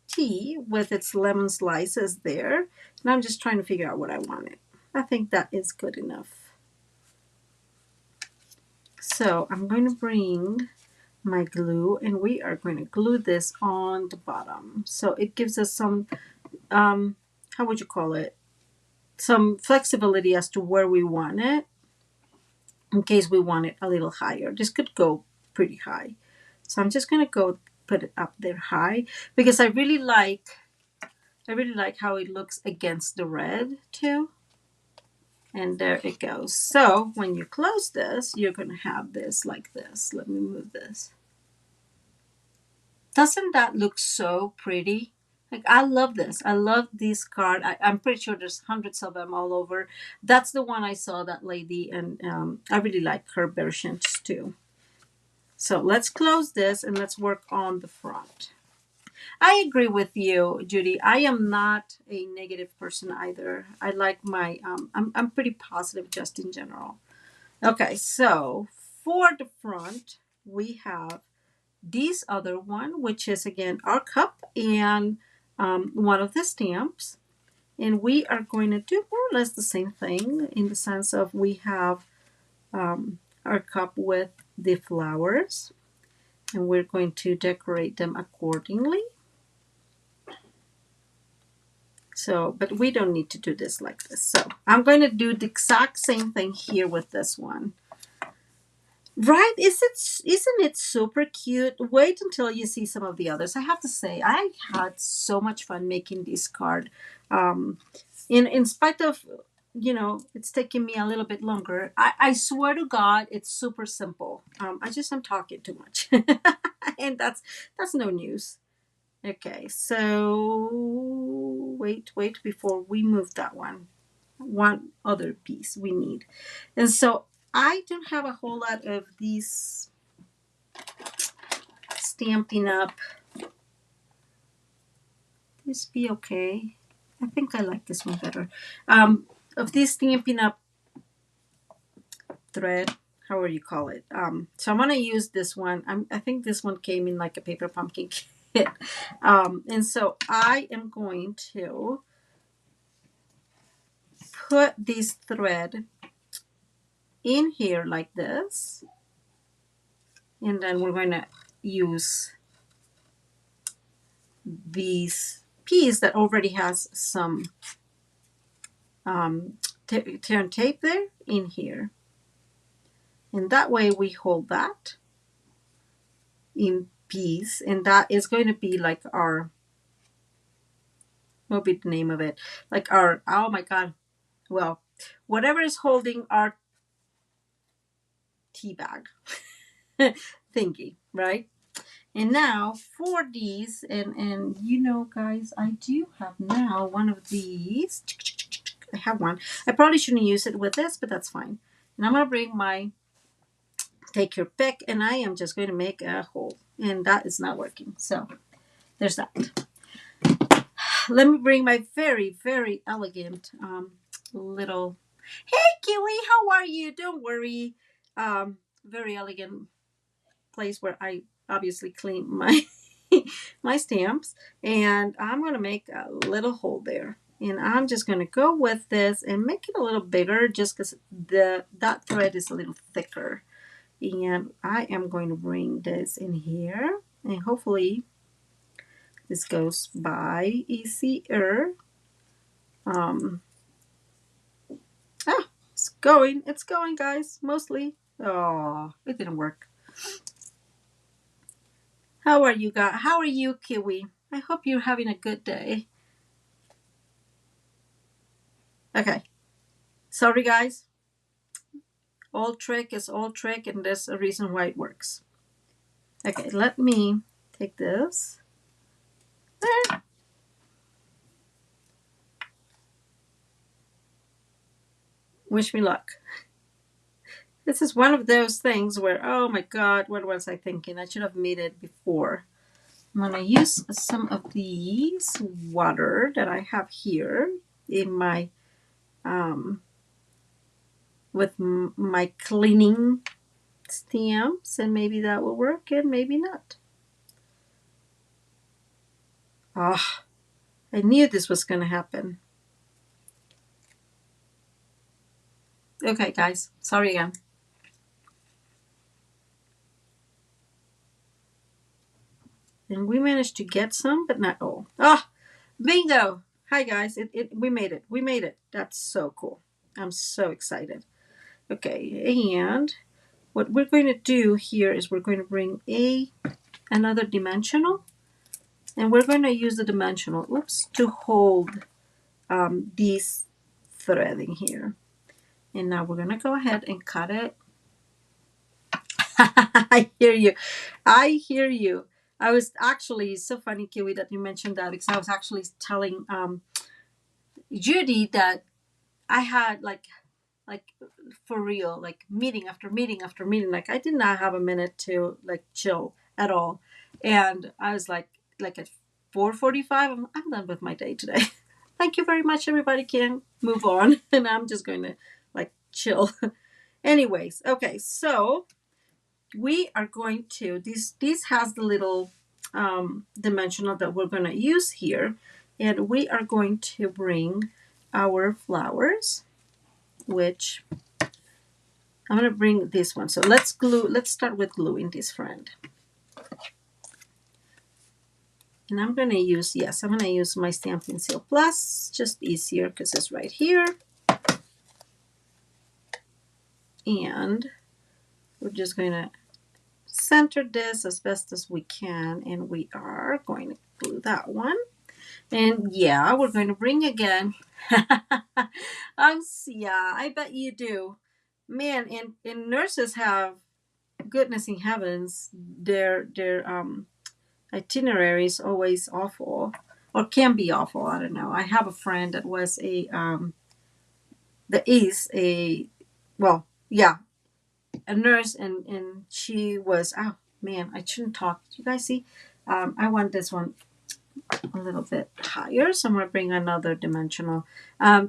tea with its lemon slices there. And I'm just trying to figure out what I wanted. I think that is good enough. So I'm going to bring my glue, and we are going to glue this on the bottom. So it gives us some, how would you call it? some flexibility as to where we want it in case we want it a little higher. This could go pretty high. So I'm just going to go put it up there high because I really like how it looks against the red too. And there it goes. So when you close this, you're going to have this like this. Let me move this. Doesn't that look so pretty? Like, I love this. I love this card. I'm pretty sure there's hundreds of them all over. That's the one I saw, that lady, and I really like her versions too. So let's close this and let's work on the front. I agree with you, Judy. I am not a negative person either. I like my, I'm pretty positive just in general. Okay, so for the front, we have this other one, which is again our cup and one of the stamps. And we are going to do more or less the same thing in the sense of we have our cup with the flowers, and we're going to decorate them accordingly. So, but we don't need to do this like this. So I'm going to do the exact same thing here with this one. Right? Isn't it super cute? Wait until you see some of the others. I have to say, I had so much fun making this card. In spite of, it's taking me a little bit longer. I swear to God, it's super simple. I'm talking too much. And that's no news. Okay, so wait before we move that one. One other piece we need. And so I don't have a whole lot of these Stampin' Up. This be okay. I think I like this one better. Of this Stampin' Up thread, however you call it. So I'm gonna use this one. I think this one came in like a paper pumpkin kit. And so I am going to put this thread in here like this, and then we're going to use these piece that already has some turn tape there in here, and that way we hold that in piece, and that is going to be like our, what will be the name of it, like our, oh my god, well, whatever is holding our tea bag thingy, right? And now for these, and guys, I do have now one of these. I have one. I probably shouldn't use it with this, but that's fine. And I'm going to bring my take your pick, and I am just going to make a hole. And that is not working. So there's that. Let me bring my very, very elegant little, hey Kiwi, how are you? Don't worry. Very elegant place where I obviously clean my my stamps, and I'm going to make a little hole there, and I'm just going to go with this and make it a little bigger just because that thread is a little thicker. And I am going to bring this in here, and hopefully this goes by easier. It's going guys, mostly. Oh, it didn't work. How are you guys? How are you, Kiwi? I hope you're having a good day. Okay. Sorry, guys. Old trick is old trick, and there's a reason why it works. Okay, let me take this. There. Wish me luck. This is one of those things where, oh my god, what was I thinking? I should have made it before. I'm going to use some of these water that I have here in my, with my cleaning stamps, and maybe that will work and maybe not. Ah, I knew this was going to happen. Okay, guys, sorry again. And we managed to get some, but not all. Ah, bingo! Hi guys, we made it. We made it. That's so cool. I'm so excited. Okay, and what we're going to do here is we're going to bring another dimensional, and we're going to use the dimensional, to hold these threading here. And now we're going to go ahead and cut it. I hear you. I hear you. I was actually, it's so funny, Kiwi, that you mentioned that, because I was actually telling Judy that I had like for real, like meeting after meeting after meeting. Like I did not have a minute to like chill at all. And I was like at 4:45, I'm done with my day today. Thank you very much. Everybody can move on. And I'm just going to like chill. Anyways, okay, so we are going to this has the little dimensional that we're going to use here, and we are going to bring our flowers, which I'm going to bring this one. So let's start with gluing this friend. And I'm going to use, I'm going to use my Stampin' Seal Plus, just easier because it's right here. And we're just going to center this as best as we can, and we are going to glue that one. And yeah, we're going to bring again. Yeah, I bet you do. Man, and nurses have, goodness in heavens, their itinerary is always awful, or can be awful. I don't know. I have a friend that was a nurse, and she was, oh man, I shouldn't talk. You guys see? I want this one a little bit higher, so I'm going to bring another dimensional.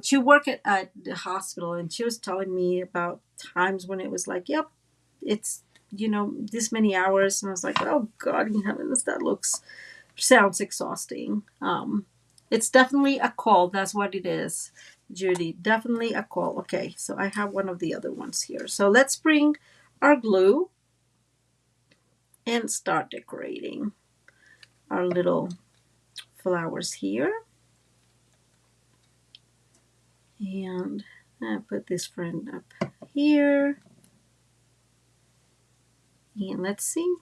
She worked at the hospital, and she was telling me about times when it was like, yep, it's, this many hours. And I was like, oh God in heavens, sounds exhausting. It's definitely a call. That's what it is, Judy. Definitely a call. Okay, so I have one of the other ones here. So let's bring our glue and start decorating our little flowers here. And I put this friend up here. And let's see.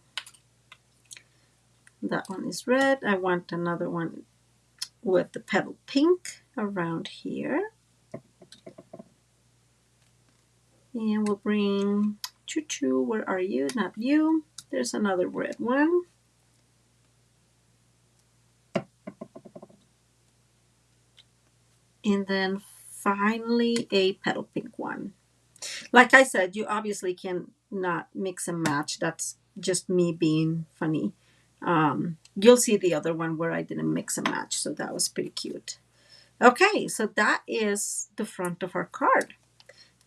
That one is red. I want another one with the petal pink around here. And we'll bring Choo Choo. Where are you? Not you. There's another red one. And then finally a petal pink one. Like I said, you obviously can not mix and match. That's just me being funny. You'll see the other one where I didn't mix and match, so that was pretty cute. Okay, so that is the front of our card.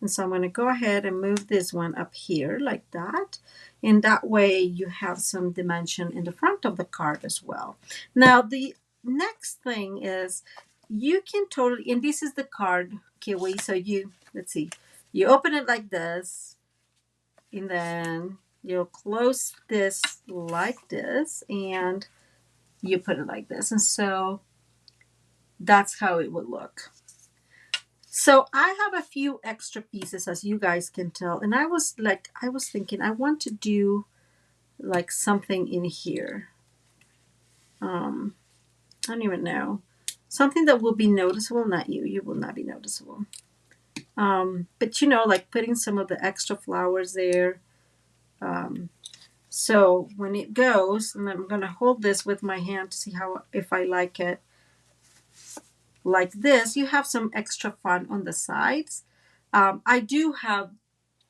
And so I'm going to go ahead and move this one up here like that. And that way you have some dimension in the front of the card as well. Now the next thing is you can totally, and this is the card, Kiwi. So let's see, you open it like this, and then you'll close this like this, and you put it like this. And so that's how it would look. So I have a few extra pieces, as you guys can tell. And I was thinking, I want to do like something in here. I don't even know. Something that will be noticeable. Not you. You will not be noticeable. But like putting some of the extra flowers there. So when it goes, and I'm going to hold this with my hand to see if I like it. Like this, you have some extra fun on the sides. I do have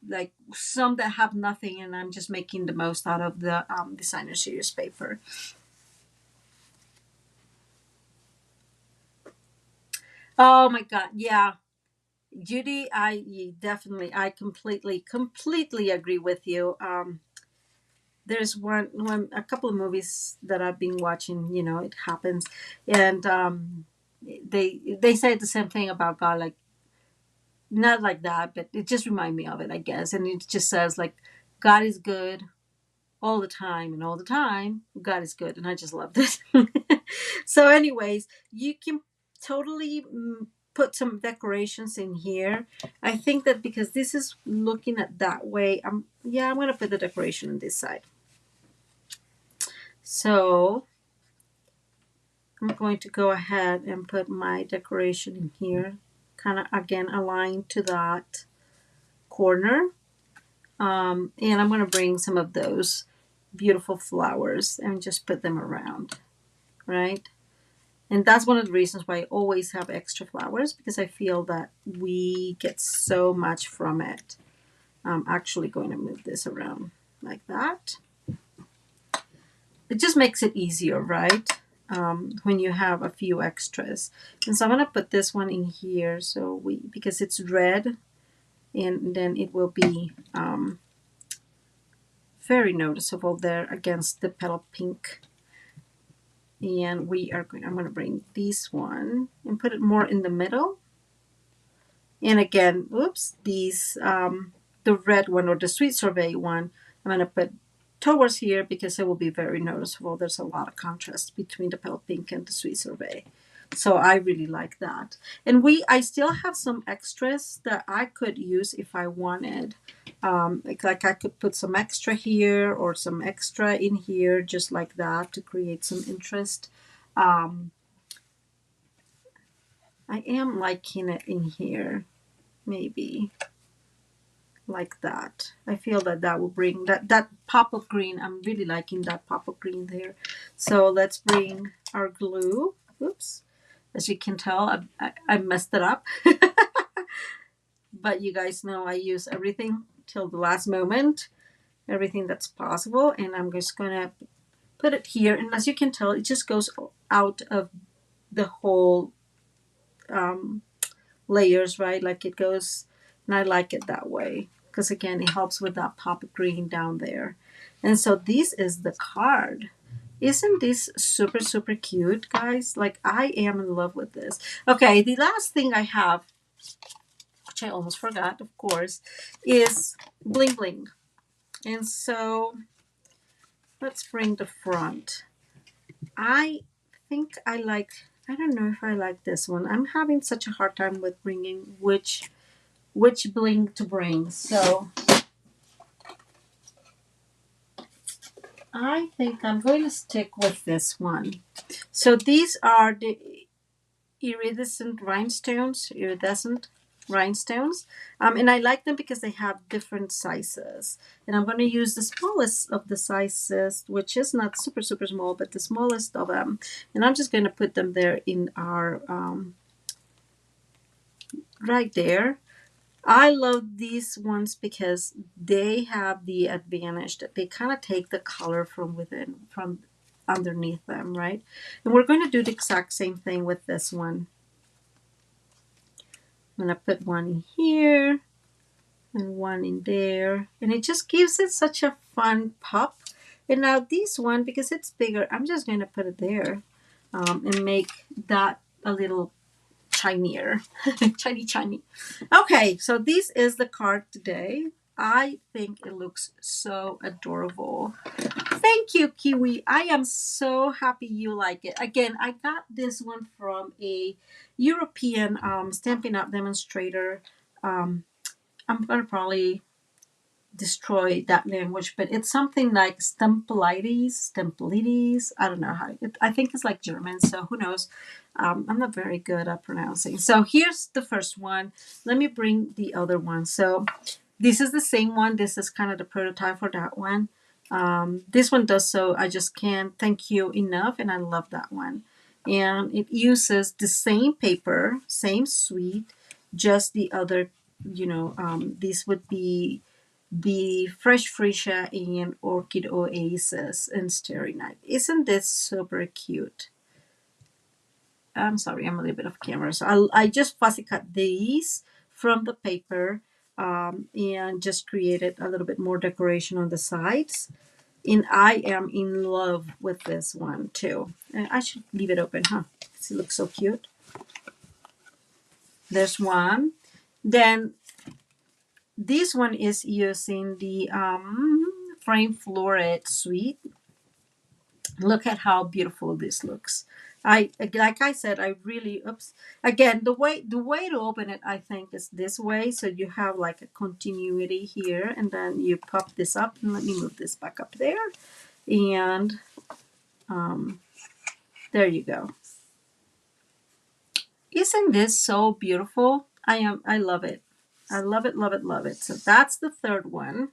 like some that have nothing, and I'm just making the most out of the designer series paper. Oh my God, yeah, Judy, I completely agree with you. There's a couple of movies that I've been watching. It happens, and they say the same thing about God, like not like that, but it just reminds me of it, I guess. And it just says like God is good all the time, and all the time God is good, and I just love this. So anyways, you can totally put some decorations in here. I think that because this is looking at that way, I'm going to put the decoration on this side. So I'm going to go ahead and put my decoration in here, kind of again aligned to that corner. And I'm going to bring some of those beautiful flowers and just put them around, right? And that's one of the reasons why I always have extra flowers, because I feel that we get so much from it. I'm actually going to move this around like that. It just makes it easier, right? When you have a few extras. And so I'm going to put this one in here, so because it's red, and then it will be very noticeable there against the petal pink. And I'm going to bring this one and put it more in the middle. And again, oops, these the red one, or the sweet sorbet one, I'm going to put towards here because it will be very noticeable. There's a lot of contrast between the pale pink and the sweet sorbet. So I really like that. And I still have some extras that I could use if I wanted. Like I could put some extra here or some extra in here, just like that, to create some interest. I am liking it in here, maybe like that. I feel that will bring that pop of green. I'm really liking that pop of green there. So let's bring our glue. Oops. As you can tell, I messed it up. But you guys know I use everything till the last moment, everything that's possible. And I'm just going to put it here. And as you can tell, it just goes out of the whole layers, right? Like it goes, and I like it that way. Because again, it helps with that pop of green down there. And so this is the card. Isn't this super, super cute, guys? Like, I am in love with this. Okay, the last thing I have, which I almost forgot, of course, is bling bling. And so let's bring the front. I think I don't know if I like this one. I'm having such a hard time with bringing which bling to bring. So I think I'm going to stick with this one. So these are the iridescent rhinestones. And I like them because they have different sizes. And I'm going to use the smallest of the sizes, which is not super, super small, but the smallest of them. And I'm just going to put them there in our, right there. I love these ones because they have the advantage that they kind of take the color from within, from underneath them, right? And we're going to do the exact same thing with this one. I'm going to put one in here and one in there. And it just gives it such a fun pop. And now this one, because it's bigger, I'm just going to put it there and make that a little shinier. Shiny. Okay, so this is the card today. I think it looks so adorable. Thank you, Kiwi. I am so happy you like it. Again, I got this one from a European Stampin' Up! Demonstrator. I'm going to probably destroy that language, but it's something like Stampelides. I don't know how. I think it's like German, so who knows. I'm not very good at pronouncing. So here's the first one. Let me bring the other one. So this is the same one. This is kind of the prototype for that one. This one does so. I just can't thank you enough, and I love that one. And it uses the same paper, same suite, just the other, this would be the Fresh Freesia and Orchid Oasis and Starry Night. Isn't this super cute? I'm sorry, I'm a little bit off camera. So I just fussy cut these from the paper and just created a little bit more decoration on the sides. And I am in love with this one too. And I should leave it open, huh? It looks so cute. There's one. Then this one is using the Frame Floret suite. Look at how beautiful this looks. I like I said, I really oops again the way to open it I think is this way. So you have like a continuity here, and then you pop this up, and let me move this back up there, and um, there you go. Isn't this so beautiful? I love it. I love it, love it, love it. So that's the third one.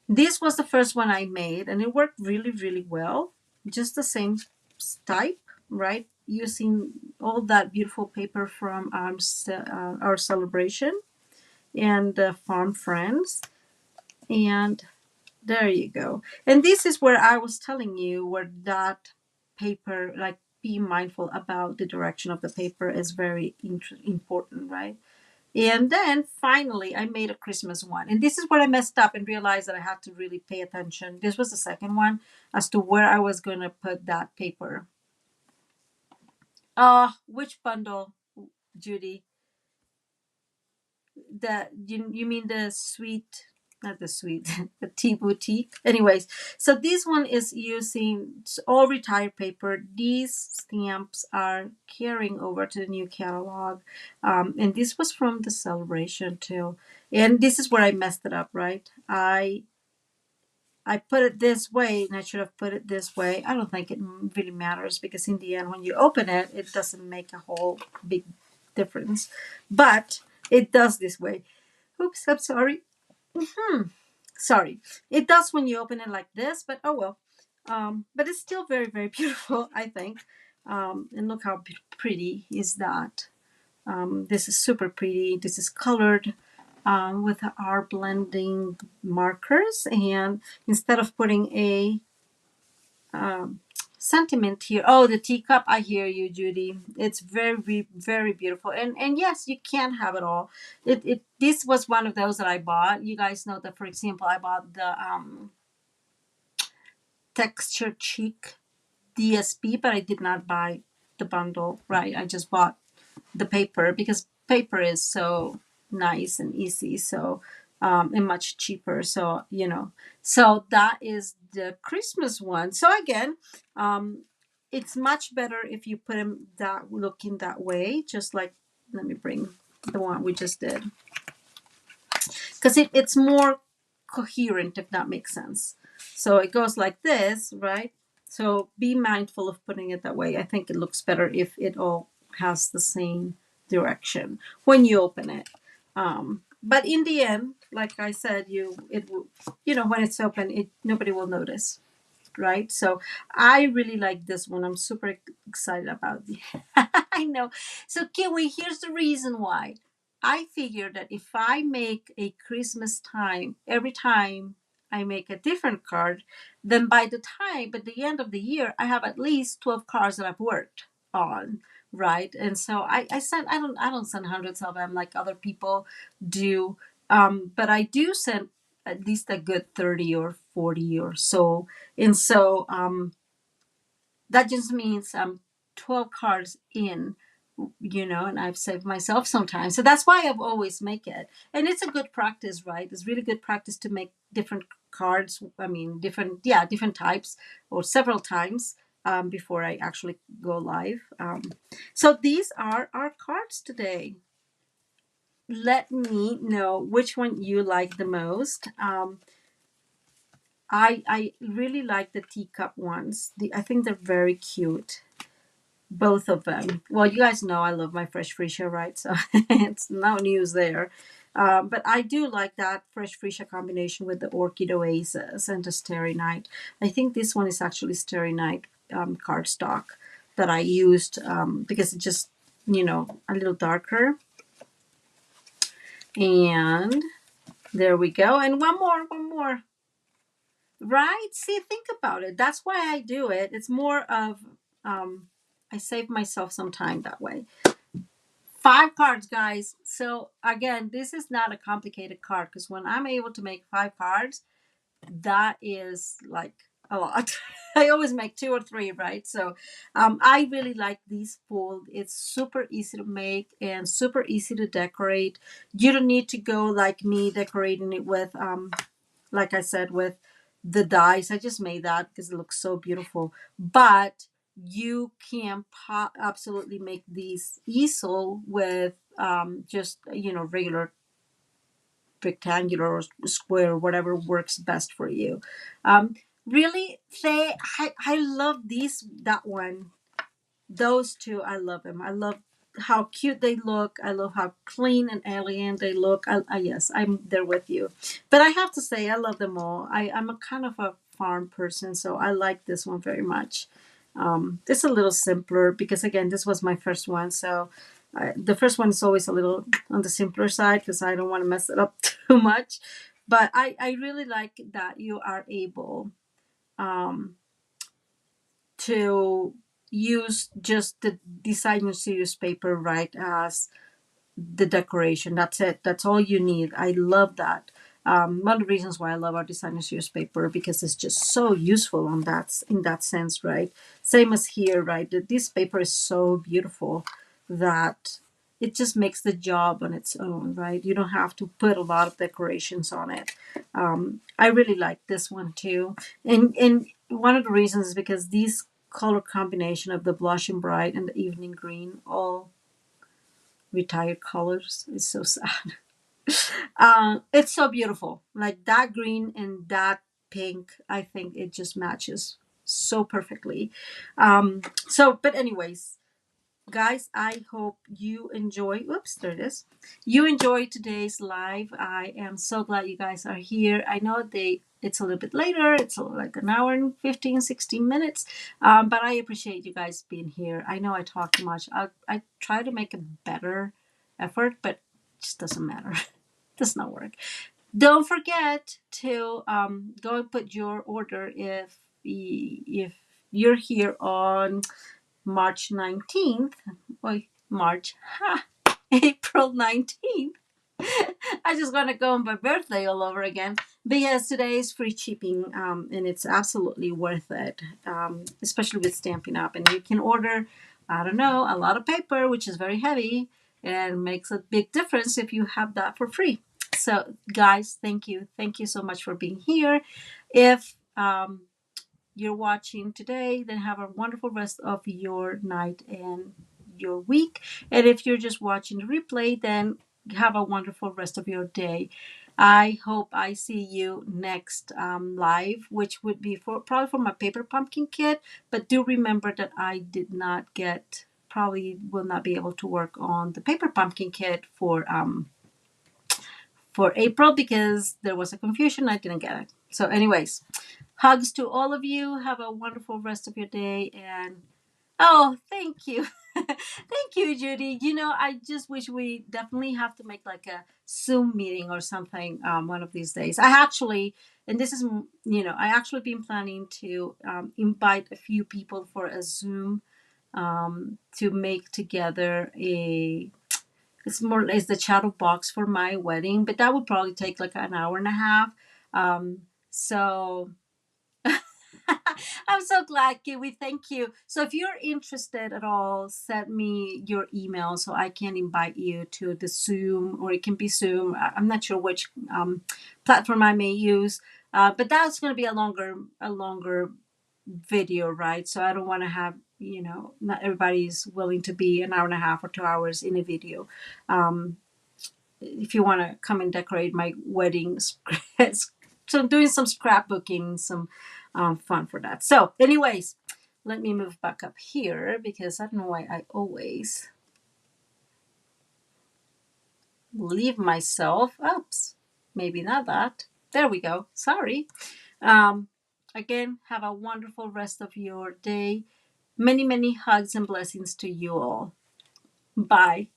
This was the first one I made, and it worked really, really well. Just the same type, right? Using all that beautiful paper from our celebration and farm friends. And there you go. And this is where I was telling you where that paper, like, be mindful about the direction of the paper is very important, right? And then finally, I made a Christmas one. And this is where I messed up and realized that I had to really pay attention. This was the second one as to where I was going to put that paper. Which bundle, Judy? You mean the sweet, not the sweet, the tea boutique. Anyways, so this one is using all retired paper. These stamps are carrying over to the new catalog, and this was from the celebration too. And this is where I messed it up, right? I put it this way, and I should have put it this way. I don't think it really matters because in the end, when you open it, it doesn't make a whole big difference. But it does this way. Oops, I'm sorry. Sorry. It does when you open it like this, but oh well. But it's still very, very beautiful, I think. And look how pretty is that. This is super pretty. This is colored with our blending markers. And instead of putting a um, sentiment here. Oh, the teacup. I hear you, Judy. It's very, very beautiful. And yes, you can have it all. It this was one of those that I bought. You guys know that, for example, I bought the texture cheek DSP, but I did not buy the bundle. Right, I just bought the paper because paper is so nice and easy. So and much cheaper. So so that is the Christmas one. So again, it's much better if you put them that looking that way. Just like, let me bring the one we just did, because it's more coherent, if that makes sense. So it goes like this, right? So be mindful of putting it that way. I think it looks better if it all has the same direction when you open it. But in the end, like I said, it will, when it's open, it nobody will notice, right? So I really like this one. I'm super excited about it. I know. So Kiwi, here's the reason why. I figured that if I make a Christmas time every time I make a different card, then by the end of the year, I have at least 12 cards that I've worked on, right? And so I don't send hundreds of them like other people do, but I do send at least a good 30 or 40 or so. And so that just means I'm 12 cards in, and I've saved myself some time. So that's why I've always make it. And it's a good practice, right? It's really good practice to make different cards. I mean, different types or several times before I actually go live. So these are our cards today. Let me know which one you like the most. I really like the teacup ones. I think they're very cute. Both of them. Well, you guys know I love my fresh freesia, right? So it's no news there. But I do like that fresh freesia combination with the Orchid Oasis and the Starry Night. I think this one is actually Starry Night cardstock that I used because it's just, a little darker. And there we go. And one more. Right? See, think about it. That's why I do it. It's more of, I save myself some time that way. 5 cards, guys. So again, this is not a complicated card because when I'm able to make 5 cards, that is like a lot. I always make 2 or 3, right? So I really like these fold. It's super easy to make and super easy to decorate. You don't need to go like me decorating it with, like I said, with the dies. I just made that because it looks so beautiful. But you can absolutely make these easel with just regular rectangular or square, whatever works best for you. Um, really, I love these, that one, those two. I love them. I love how cute they look. I love how clean and elegant they look. Yes, I'm there with you. But I have to say, I love them all. I'm a kind of a farm person, so I like this one very much. It's a little simpler because, again, this was my first one. So the first one is always a little on the simpler side because I don't want to mess it up too much. But I really like that you are able um, to use just the designer series paper, right, as the decoration. That's it. That's all you need. I love that. One of the reasons why I love our designer series paper because it's just so useful on that, in that sense, right? Same as here, right? This paper is so beautiful that it just makes the job on its own, right? You don't have to put a lot of decorations on it. I really like this one too, and one of the reasons is because these color combination of the blushing bright and the evening green all retired colors is so sad. It's so beautiful. Like that green and that pink, I think it just matches so perfectly. But anyways, guys, I hope you enjoy. Whoops, there it is. You enjoyed today's live. I am so glad you guys are here. I know it's a little bit later. It's like an hour and 15, 16 minutes. But I appreciate you guys being here. I know I talk too much. I try to make a better effort, but it just doesn't matter. Does not work. Don't forget to go and put your order if you're here on March 19th. Wait, March. Ha! April 19th. I just want to go on my birthday all over again because today is free shipping and it's absolutely worth it, especially with Stampin' Up. And you can order, I don't know, a lot of paper, which is very heavy and makes a big difference if you have that for free. So, guys, thank you. Thank you so much for being here. If you're watching today, then have a wonderful rest of your night and your week. And if you're just watching the replay, then have a wonderful rest of your day. I hope I see you next live, which would be for probably for my paper pumpkin kit. But do remember that I did not get, probably will not be able to work on the paper pumpkin kit for April because there was a confusion. I didn't get it. So, anyways, hugs to all of you. Have a wonderful rest of your day. And oh, thank you. Thank you, Judy. I just wish we definitely have to make like a Zoom meeting or something one of these days. I actually, and this is, I actually been planning to invite a few people for a Zoom to make together it's the shadow box for my wedding, but that would probably take like an hour and a half. So I'm so glad, Kiwi. Thank you. So if you're interested at all, send me your email so I can invite you to the Zoom, or it can be Zoom. I'm not sure which platform I may use, but that's going to be a longer video, right? So I don't want to have, not everybody's willing to be an hour and a half or 2 hours in a video. Um, if you want to come and decorate my wedding, so I'm doing some scrapbooking, some fun for that. So, anyways, let me move back up here because I don't know why I always leave myself. Oops, maybe not that. There we go. Sorry. Um, Again, have a wonderful rest of your day. Many, many hugs and blessings to you all. Bye.